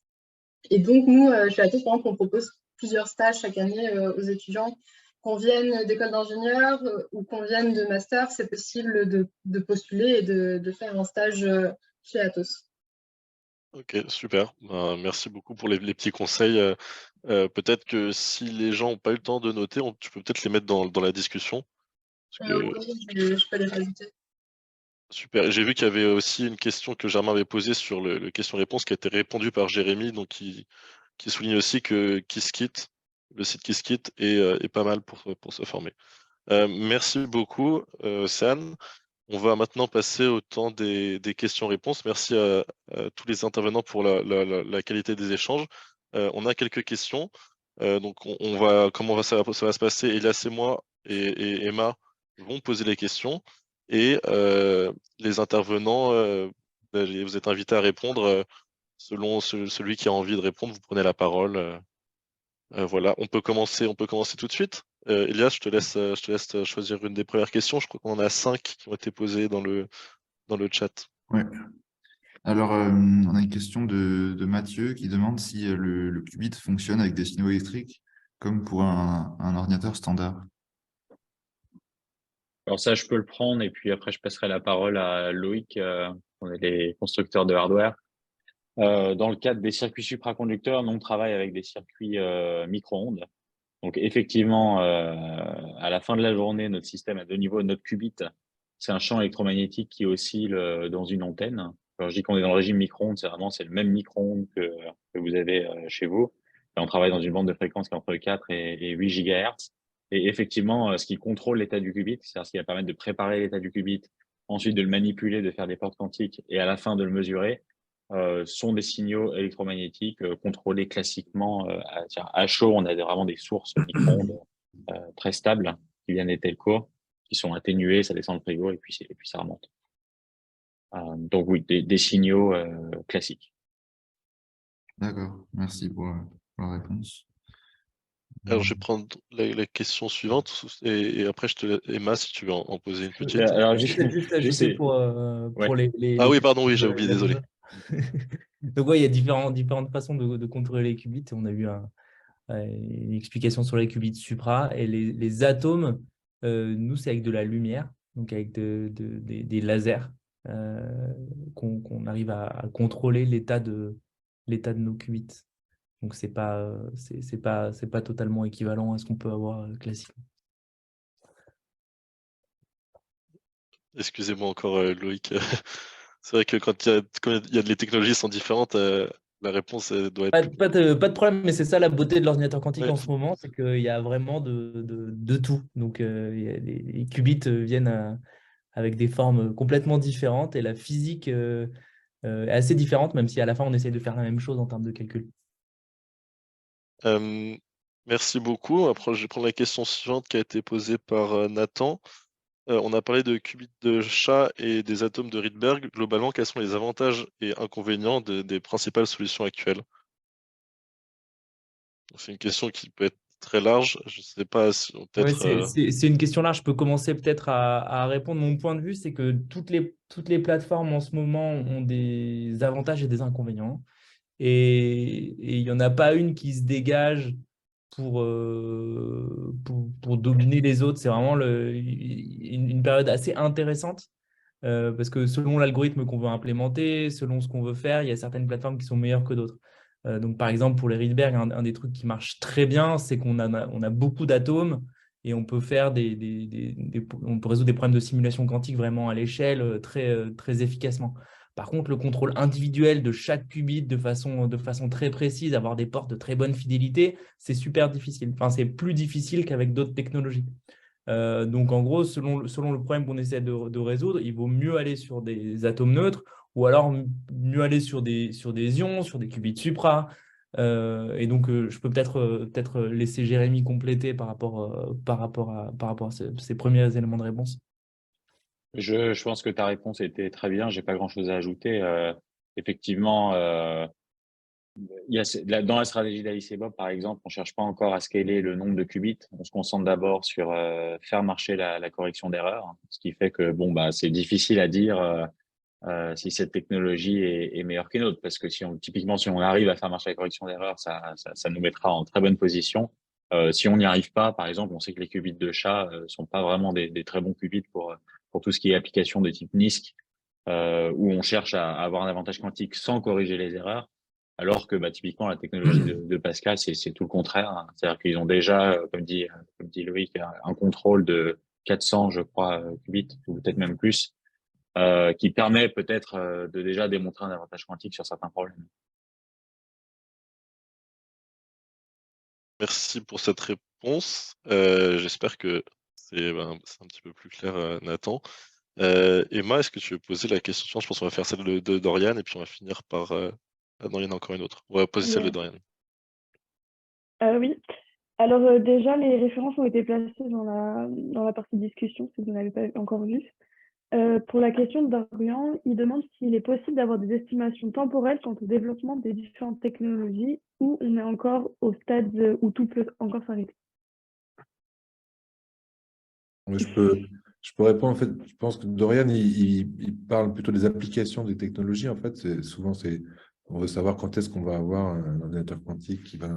Et donc, nous, chez Atos, par exemple, on propose plusieurs stages chaque année aux étudiants. Qu'on vienne d'école d'ingénieur ou qu'on vienne de master, c'est possible de postuler et de faire un stage chez Atos. Ok, super. Ben, merci beaucoup pour les petits conseils. Peut-être que si les gens n'ont pas eu le temps de noter, tu peux peut-être les mettre dans la discussion. Parce que, Oui, je peux les rajouter. super. J'ai vu qu'il y avait aussi une question que Germain avait posée sur le question-réponse qui a été répondue par Jérémy, donc qui souligne aussi que Qiskit, le site Qiskit est pas mal pour se former. Merci beaucoup, San. On va maintenant passer au temps des questions-réponses. Merci à tous les intervenants pour la qualité des échanges. On a quelques questions. Donc, ça va se passer? Elias et moi et Emma vont poser les questions. Et les intervenants, vous êtes invités à répondre selon celui qui a envie de répondre. Vous prenez la parole. Voilà, on peut commencer tout de suite. Elias, je te laisse choisir une des premières questions. Je crois qu'on en a 5 qui ont été posées dans le chat. Ouais. Alors, on a une question de Mathieu qui demande si le qubit fonctionne avec des signaux électriques comme pour un ordinateur standard. Alors ça, je peux le prendre et puis après, je passerai la parole à Loïc, on est les constructeurs de hardware. Dans le cadre des circuits supraconducteurs, nous, on travaille avec des circuits micro-ondes. Donc effectivement, à la fin de la journée, notre système à deux niveaux, notre qubit, c'est un champ électromagnétique qui oscille dans une antenne. Alors je dis qu'on est dans le régime micro-ondes, c'est le même micro-ondes que vous avez chez vous. Et on travaille dans une bande de fréquence qui est entre 4 et 8 GHz. Et effectivement, ce qui contrôle l'état du qubit, c'est-à-dire ce qui va permettre de préparer l'état du qubit, ensuite de le manipuler, de faire des portes quantiques et à la fin de le mesurer, sont des signaux électromagnétiques contrôlés classiquement. À chaud, on a vraiment des sources micro-ondes très stables qui viennent d'été le cours, qui sont atténuées, ça descend le frigo et puis ça remonte. Donc oui, des signaux classiques. D'accord, merci pour la réponse. Alors, je vais prendre la question suivante et après, Emma, si tu veux en poser une petite. Alors, juste ajouter pour ouais. les Ah oui, pardon, oui, j'ai oublié, désolé. Donc, ouais, il y a différentes façons de contrôler les qubits. On a eu une explication sur les qubits supra et les atomes, nous, c'est avec de la lumière, donc avec des lasers qu'on arrive à contrôler l'état de nos qubits. Donc, c'est pas totalement équivalent à ce qu'on peut avoir classiquement. Excusez-moi encore, Loïc. C'est vrai que quand il y a les technologies sont différentes, la réponse doit être... Pas de problème, mais c'est ça la beauté de l'ordinateur quantique en ce moment, c'est qu'il y a vraiment de tout. Donc, les qubits viennent avec des formes complètement différentes et la physique est assez différente, même si à la fin, on essaye de faire la même chose en termes de calcul. Merci beaucoup. Après, je vais prendre la question suivante qui a été posée par Nathan. On a parlé de qubits de chat et des atomes de Rydberg. Globalement, quels sont les avantages et inconvénients des principales solutions actuelles? C'est une question qui peut être très large. Je ne sais pas si peut-être... C'est une question large. Je peux commencer peut-être à répondre. Mon point de vue, c'est que toutes les plateformes en ce moment ont des avantages et des inconvénients. Et il n'y en a pas une qui se dégage pour dominer les autres. C'est vraiment une période assez intéressante parce que selon l'algorithme qu'on veut implémenter, selon ce qu'on veut faire, il y a certaines plateformes qui sont meilleures que d'autres. Donc, par exemple, pour les Rydberg, un des trucs qui marche très bien, c'est qu'on a beaucoup d'atomes et on peut faire on peut résoudre des problèmes de simulation quantique vraiment à l'échelle très efficacement. Par contre, le contrôle individuel de chaque qubit de façon très précise, avoir des portes de très bonne fidélité, c'est super difficile. Enfin, c'est plus difficile qu'avec d'autres technologies. Donc, en gros, selon le problème qu'on essaie de résoudre, il vaut mieux aller sur des atomes neutres ou alors mieux aller sur des ions, sur des qubits supra. Et donc, je peux peut-être laisser Jérémy compléter par rapport à ces premiers éléments de réponse. Je pense que ta réponse était très bien. J'ai pas grand-chose à ajouter. Effectivement, dans la stratégie d'Alice et Bob, par exemple, on cherche pas encore à scaler le nombre de qubits. On se concentre d'abord sur faire marcher la correction d'erreur, ce qui fait que c'est difficile à dire si cette technologie est meilleure qu'une autre, parce que typiquement, si on arrive à faire marcher la correction d'erreur, ça nous mettra en très bonne position. Si on n'y arrive pas, par exemple, on sait que les qubits de chat sont pas vraiment des très bons qubits pour tout ce qui est application de type NISQ, où on cherche à avoir un avantage quantique sans corriger les erreurs, alors que typiquement la technologie de Pascal, c'est tout le contraire, hein. C'est-à-dire qu'ils ont déjà, comme dit Loïc, un contrôle de 400, je crois, qubits, ou peut-être même plus, qui permet peut-être de déjà démontrer un avantage quantique sur certains problèmes. Merci pour cette réponse. J'espère que c'est un petit peu plus clair, Nathan. Emma, est-ce que tu veux poser la question? Je pense qu'on va faire celle de Dorian et puis on va finir par... Ah non, il y en a encore une autre. On va poser celle de Dorian. Oui. Alors déjà, les références ont été placées dans la partie discussion, si vous n'avez pas encore vu. Pour la question de Dorian, il demande s'il est possible d'avoir des estimations temporelles quant au développement des différentes technologies ou on est encore au stade où tout peut encore s'arrêter. Je peux répondre. En fait, je pense que Dorian, il parle plutôt des applications des technologies. En fait, on veut savoir quand est-ce qu'on va avoir un ordinateur quantique qui va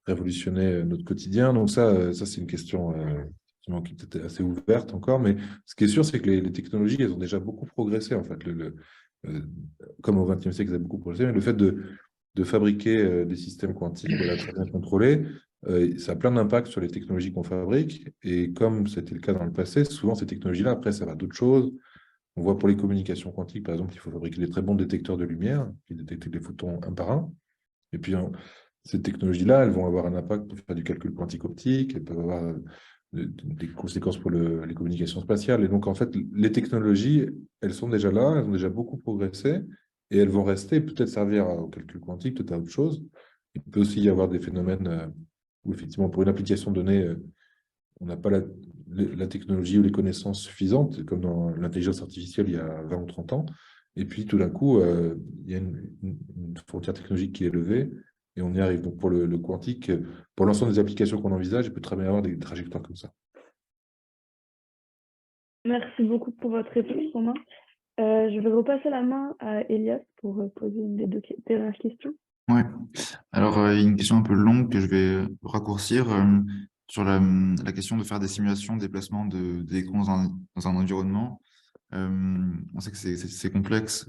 révolutionner notre quotidien. Donc ça c'est une question effectivement, qui est peut-être assez ouverte encore. Mais ce qui est sûr, c'est que les technologies, elles ont déjà beaucoup progressé. En fait, comme au XXe siècle, elles ont beaucoup progressé. Mais le fait de fabriquer des systèmes quantiques très bien contrôlés, ça a plein d'impacts sur les technologies qu'on fabrique. Et comme c'était le cas dans le passé, souvent ces technologies-là, après, ça va à d'autres choses. On voit pour les communications quantiques, par exemple, il faut fabriquer des très bons détecteurs de lumière qui détectent les photons un par un. Et puis, ces technologies-là, elles vont avoir un impact pour faire du calcul quantique optique, elles peuvent avoir des conséquences pour les communications spatiales. Et donc, en fait, les technologies, elles sont déjà là, elles ont déjà beaucoup progressé, et elles vont rester, peut-être servir au calcul quantique, peut-être à autre chose. Il peut aussi y avoir des phénomènes où, effectivement, pour une application donnée, on n'a pas la technologie ou les connaissances suffisantes, comme dans l'intelligence artificielle il y a 20 ou 30 ans. Et puis, tout d'un coup, il y a une frontière technologique qui est levée et on y arrive. Donc, pour le quantique, pour l'ensemble des applications qu'on envisage, il peut très bien y avoir des trajectoires comme ça. Merci beaucoup pour votre réponse, Romain. Je vais repasser la main à Elias pour poser une des deux dernières questions. Ouais. Alors, il y a une question un peu longue que je vais raccourcir sur la question de faire des simulations de déplacement d'électrons dans un environnement. On sait que c'est complexe,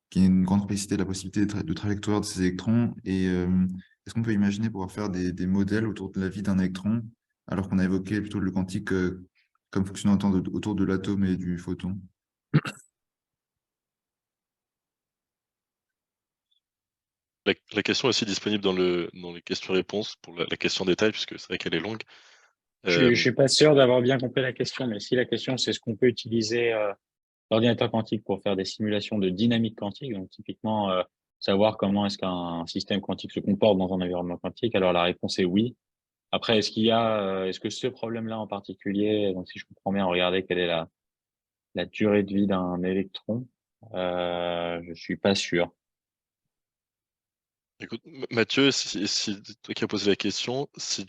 qu'il y a une grande complexité de la possibilité de trajectoire de ces électrons. Et est-ce qu'on peut imaginer pouvoir faire des modèles autour de la vie d'un électron, alors qu'on a évoqué plutôt le quantique comme fonctionnant autour de l'atome et du photon? La question est aussi disponible dans les questions-réponses pour la question détail, puisque c'est vrai qu'elle est longue. Je suis pas sûr d'avoir bien compris la question, mais si la question c'est ce qu'on peut utiliser l'ordinateur quantique pour faire des simulations de dynamique quantique, donc typiquement savoir comment est-ce qu'un système quantique se comporte dans un environnement quantique, alors la réponse est oui. Après, est-ce que ce problème-là en particulier, donc si je comprends bien, regardez quelle est la durée de vie d'un électron, je suis pas sûr. Écoute, Mathieu, si toi qui as posé la question, si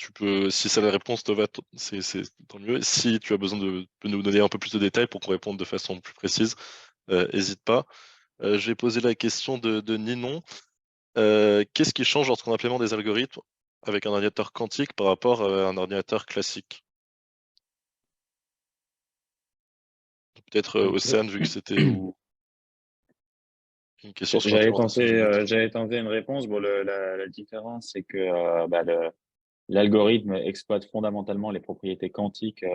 ça la réponse te va, c'est tant mieux. Si tu as besoin de nous donner un peu plus de détails pour qu'on réponde de façon plus précise, n'hésite pas. Je vais poser la question de Ninon. Qu'est-ce qui change lorsqu'on implémente des algorithmes avec un ordinateur quantique par rapport à un ordinateur classique? Peut-être Océane, vu que c'était une question sur l'implémentation géométrique. J'avais tenté une réponse. Bon, la différence, c'est que l'algorithme exploite fondamentalement les propriétés quantiques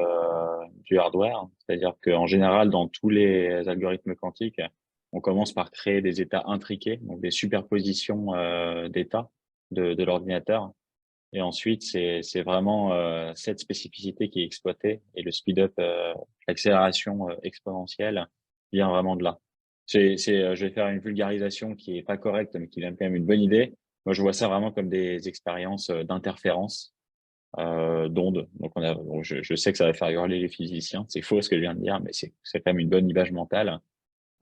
du hardware. C'est-à-dire qu'en général, dans tous les algorithmes quantiques, on commence par créer des états intriqués, donc des superpositions d'états de l'ordinateur. Et ensuite, c'est vraiment cette spécificité qui est exploitée et le speed-up, l'accélération exponentielle vient vraiment de là. Je vais faire une vulgarisation qui est pas correcte, mais qui donne quand même une bonne idée. moi, je vois ça vraiment comme des expériences d'interférence d'ondes. Donc, je sais que ça va faire hurler les physiciens. C'est faux ce que je viens de dire, mais c'est quand même une bonne image mentale.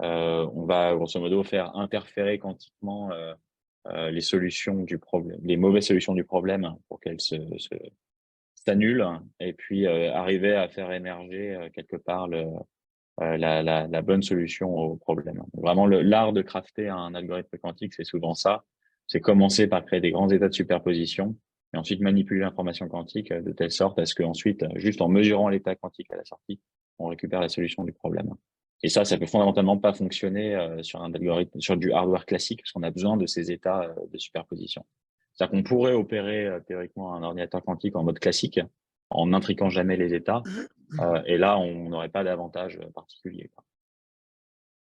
On va grosso modo faire interférer quantiquement les solutions du problème, les mauvaises solutions du problème pour qu'elles s'annulent, et puis arriver à faire émerger quelque part la bonne solution au problème. Vraiment, l'art de crafter un algorithme quantique, c'est souvent ça. C'est commencer par créer des grands états de superposition et ensuite manipuler l'information quantique de telle sorte à ce qu'ensuite, juste en mesurant l'état quantique à la sortie, on récupère la solution du problème. Et ça peut fondamentalement pas fonctionner sur un algorithme, sur du hardware classique, parce qu'on a besoin de ces états de superposition. C'est-à-dire qu'on pourrait opérer théoriquement un ordinateur quantique en mode classique, en n'intriquant jamais les états, et là, on n'aurait pas d'avantage particulier, quoi.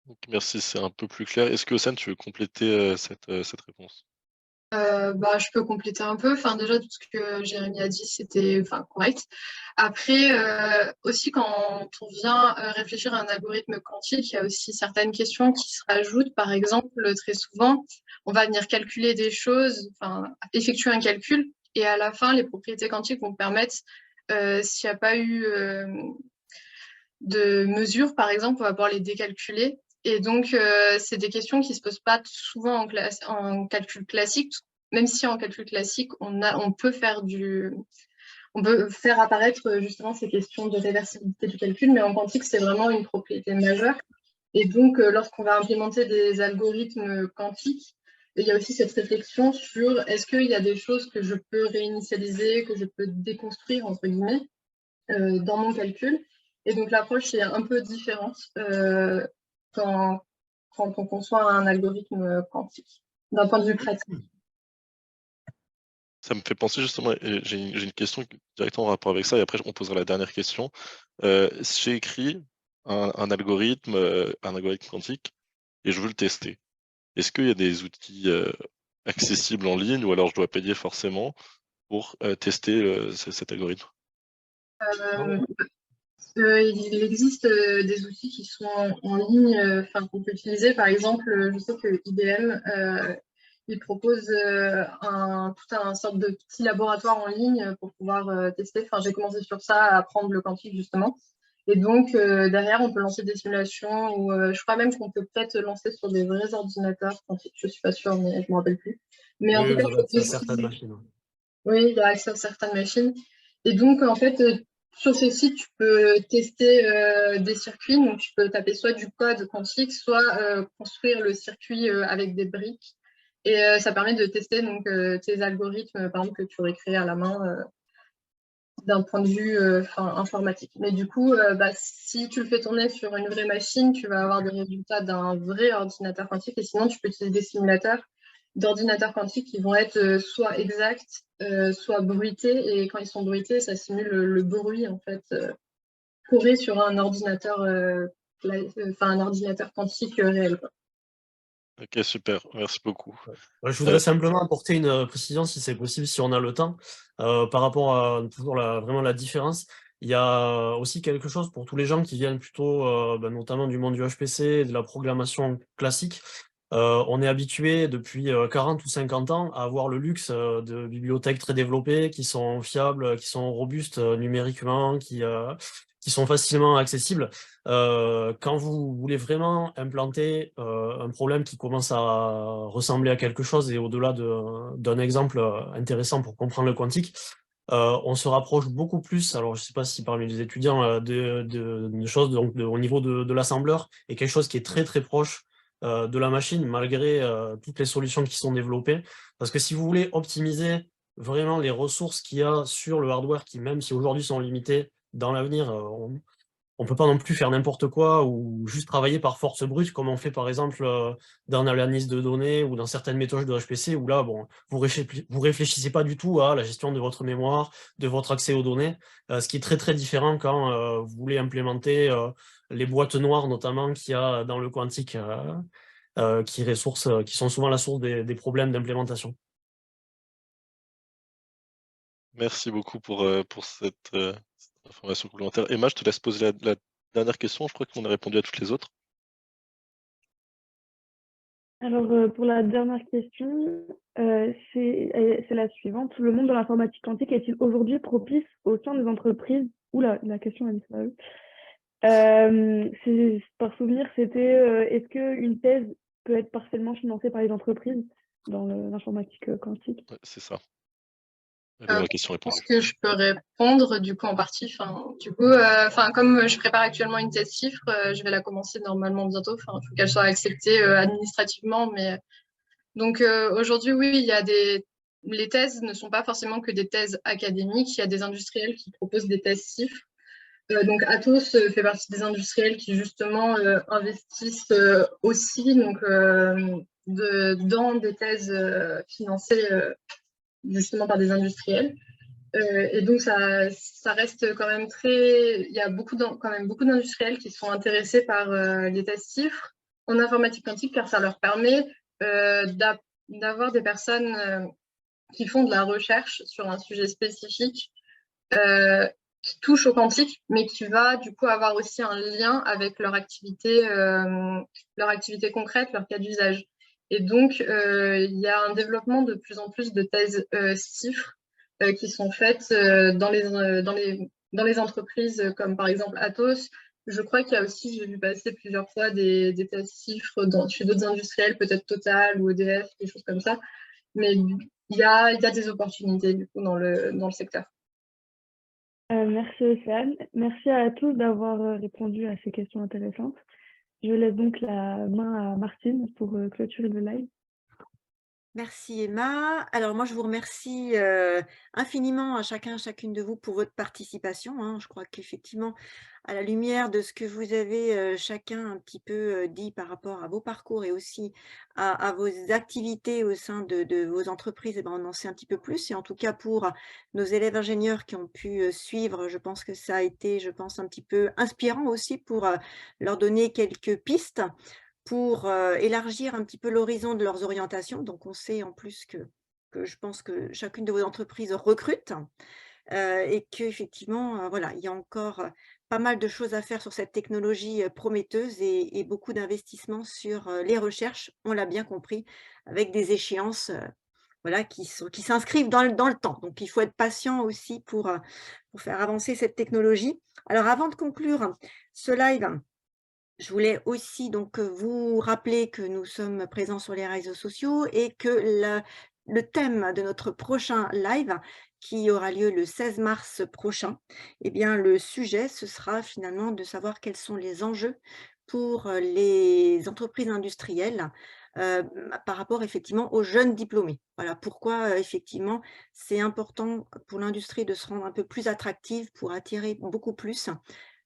Donc, merci, c'est un peu plus clair. Est-ce que Océane, tu veux compléter cette réponse? Je peux compléter un peu. Enfin, déjà, tout ce que Jérémy a dit, c'était correct. Après, aussi, quand on vient réfléchir à un algorithme quantique, il y a aussi certaines questions qui se rajoutent. Par exemple, très souvent, on va venir calculer des choses, effectuer un calcul, et à la fin, les propriétés quantiques vont permettre, s'il n'y a pas eu de mesures, par exemple, on va pouvoir les décalculer. Et donc, c'est des questions qui ne se posent pas souvent en calcul classique, même si en calcul classique, on peut faire apparaître justement ces questions de réversibilité du calcul, mais en quantique, c'est vraiment une propriété majeure. Et donc, lorsqu'on va implémenter des algorithmes quantiques, il y a aussi cette réflexion sur est-ce qu'il y a des choses que je peux réinitialiser, que je peux déconstruire, entre guillemets, dans mon calcul. Et donc, l'approche est un peu différente quand on conçoit un algorithme quantique, d'un point de vue pratique. Ça me fait penser justement, j'ai une question directement en rapport avec ça, et après on posera la dernière question. J'ai écrit un algorithme quantique, et je veux le tester. Est-ce qu'il y a des outils accessibles en ligne, ou alors je dois payer forcément pour tester cet algorithme? Il existe des outils qui sont en ligne, qu'on peut utiliser. Par exemple, je sais que IBM il propose tout un sorte de petit laboratoire en ligne pour pouvoir tester. J'ai commencé sur ça à apprendre le quantique justement. Et donc derrière, on peut lancer des simulations, ou je crois même qu'on peut peut-être lancer sur des vrais ordinateurs quantiques. Je suis pas sûre, mais je me rappelle plus. Mais en Oui, tout cas, vous avez accès à certaines machines. oui, il y a accès à certaines machines. Et donc, en fait, sur ces sites, tu peux tester des circuits. Donc, tu peux taper soit du code quantique, soit construire le circuit avec des briques. Et ça permet de tester donc, tes algorithmes, par exemple, que tu aurais créés à la main d'un point de vue informatique. Mais du coup, si tu le fais tourner sur une vraie machine, tu vas avoir des résultats d'un vrai ordinateur quantique. Et sinon, tu peux utiliser des simulateurs d'ordinateurs quantiques qui vont être soit exacts, soit bruités. Et quand ils sont bruités, ça simule le bruit, en fait, coré sur un ordinateur, un ordinateur quantique réel, quoi. Ok, super, merci beaucoup. Je voudrais simplement apporter une précision, si c'est possible, si on a le temps, par rapport à toujours vraiment la différence. Il y a aussi quelque chose pour tous les gens qui viennent plutôt, notamment du monde du HPC, de la programmation classique. On est habitué depuis 40 ou 50 ans à avoir le luxe de bibliothèques très développées, qui sont fiables, qui sont robustes numériquement, qui sont facilement accessibles. Quand vous voulez vraiment implanter un problème qui commence à ressembler à quelque chose, et au-delà d'un exemple intéressant pour comprendre le quantique, on se rapproche beaucoup plus, alors je ne sais pas si parmi les étudiants, de choses donc au niveau de l'assembleur, et quelque chose qui est très très proche de la machine, malgré toutes les solutions qui sont développées. Parce que si vous voulez optimiser vraiment les ressources qu'il y a sur le hardware, qui même si aujourd'hui sont limitées, dans l'avenir, on ne peut pas non plus faire n'importe quoi ou juste travailler par force brute, comme on fait par exemple dans l'analyse de données ou dans certaines méthodes de HPC, où là, bon, vous réfléchissez pas du tout à la gestion de votre mémoire, de votre accès aux données, ce qui est très très différent quand vous voulez implémenter les boîtes noires notamment qu'il y a dans le quantique, qui sont souvent la source des problèmes d'implémentation. Merci beaucoup pour cette information complémentaire. Emma, je te laisse poser la dernière question. Je crois qu'on a répondu à toutes les autres. Alors, pour la dernière question, c'est la suivante. Le monde de l'informatique quantique est-il aujourd'hui propice au sein des entreprises? Oula, la question a disparu. Par souvenir, c'était est-ce qu'une thèse peut être partiellement financée par les entreprises dans l'informatique quantique? Ouais, c'est ça. Je La question pense répondue. que je peux répondre du coup en partie. Comme je prépare actuellement une thèse chiffre, je vais la commencer normalement bientôt. Il faut qu'elle soit acceptée administrativement. Mais donc aujourd'hui, oui, les thèses ne sont pas forcément que des thèses académiques. Il y a des industriels qui proposent des thèses chiffres. Donc Atos fait partie des industriels qui justement investissent aussi dans des thèses financées justement par des industriels. Et donc, ça reste quand même il y a quand même beaucoup d'industriels qui sont intéressés par les tests chiffres en informatique quantique, car ça leur permet d'avoir des personnes qui font de la recherche sur un sujet spécifique qui touche au quantique, mais qui va du coup avoir aussi un lien avec leur activité concrète, leur cas d'usage. Et donc, il y a un développement de plus en plus de thèses chiffres qui sont faites dans les entreprises comme par exemple Atos. Je crois qu'il y a aussi, j'ai vu passer plusieurs fois des thèses chiffres chez d'autres industriels, peut-être Total ou EDF, des choses comme ça. Mais il y a des opportunités du coup dans le secteur. Merci Océane. Merci à tous d'avoir répondu à ces questions intéressantes. Je laisse donc la main à Martine pour clôturer le live. Merci Emma. Alors moi, je vous remercie infiniment à chacune de vous pour votre participation, hein. Je crois qu'effectivement, à la lumière de ce que vous avez chacun un petit peu dit par rapport à vos parcours et aussi à vos activités au sein de vos entreprises, eh ben, on en sait un petit peu plus. Et en tout cas, pour nos élèves ingénieurs qui ont pu suivre, je pense que ça a été, un petit peu inspirant aussi pour leur donner quelques pistes pour élargir un petit peu l'horizon de leurs orientations. Donc, on sait en plus que je pense que chacune de vos entreprises recrute et qu'effectivement, voilà, il y a encore pas mal de choses à faire sur cette technologie prometteuse et beaucoup d'investissements sur les recherches, on l'a bien compris, avec des échéances voilà, qui s'inscrivent dans le temps. Donc, il faut être patient aussi pour faire avancer cette technologie. Alors, avant de conclure ce live, je voulais aussi donc vous rappeler que nous sommes présents sur les réseaux sociaux et que le thème de notre prochain live, qui aura lieu le 16 mars prochain, eh bien, le sujet, ce sera finalement de savoir quels sont les enjeux pour les entreprises industrielles par rapport effectivement aux jeunes diplômés. Voilà pourquoi effectivement c'est important pour l'industrie de se rendre un peu plus attractive pour attirer beaucoup plus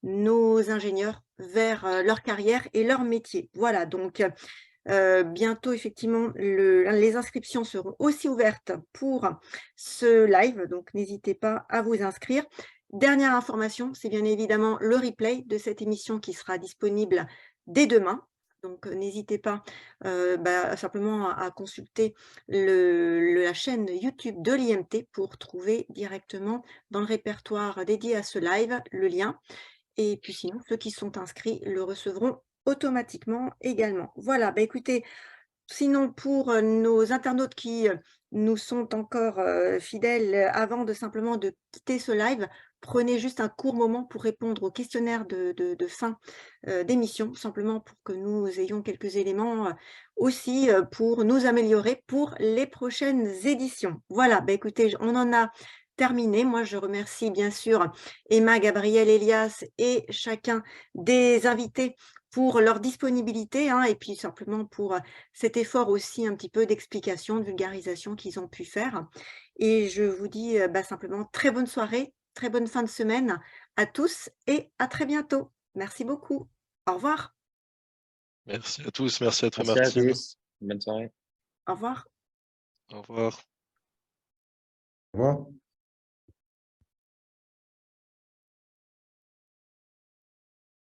nos ingénieurs vers leur carrière et leur métier. Voilà, donc bientôt, effectivement, les inscriptions seront aussi ouvertes pour ce live, donc n'hésitez pas à vous inscrire. Dernière information, c'est bien évidemment le replay de cette émission qui sera disponible dès demain. Donc, n'hésitez pas simplement à consulter la chaîne YouTube de l'IMT pour trouver directement dans le répertoire dédié à ce live le lien. Et puis sinon, ceux qui sont inscrits le recevront automatiquement également. Voilà, écoutez, sinon pour nos internautes qui nous sont encore fidèles, avant simplement de quitter ce live, prenez juste un court moment pour répondre au questionnaire de fin d'émission, simplement pour que nous ayons quelques éléments aussi pour nous améliorer pour les prochaines éditions. Voilà, écoutez, on en a terminé. Moi, je remercie bien sûr Emma, Gabriel, Elias et chacun des invités pour leur disponibilité et puis simplement pour cet effort aussi un petit peu d'explication, de vulgarisation qu'ils ont pu faire. Et je vous dis simplement très bonne soirée, très bonne fin de semaine à tous et à très bientôt. Merci beaucoup. Au revoir. Merci à tous, merci à toi Merci à Martine. tous. Bonne soirée. Au revoir. Au revoir. Au revoir.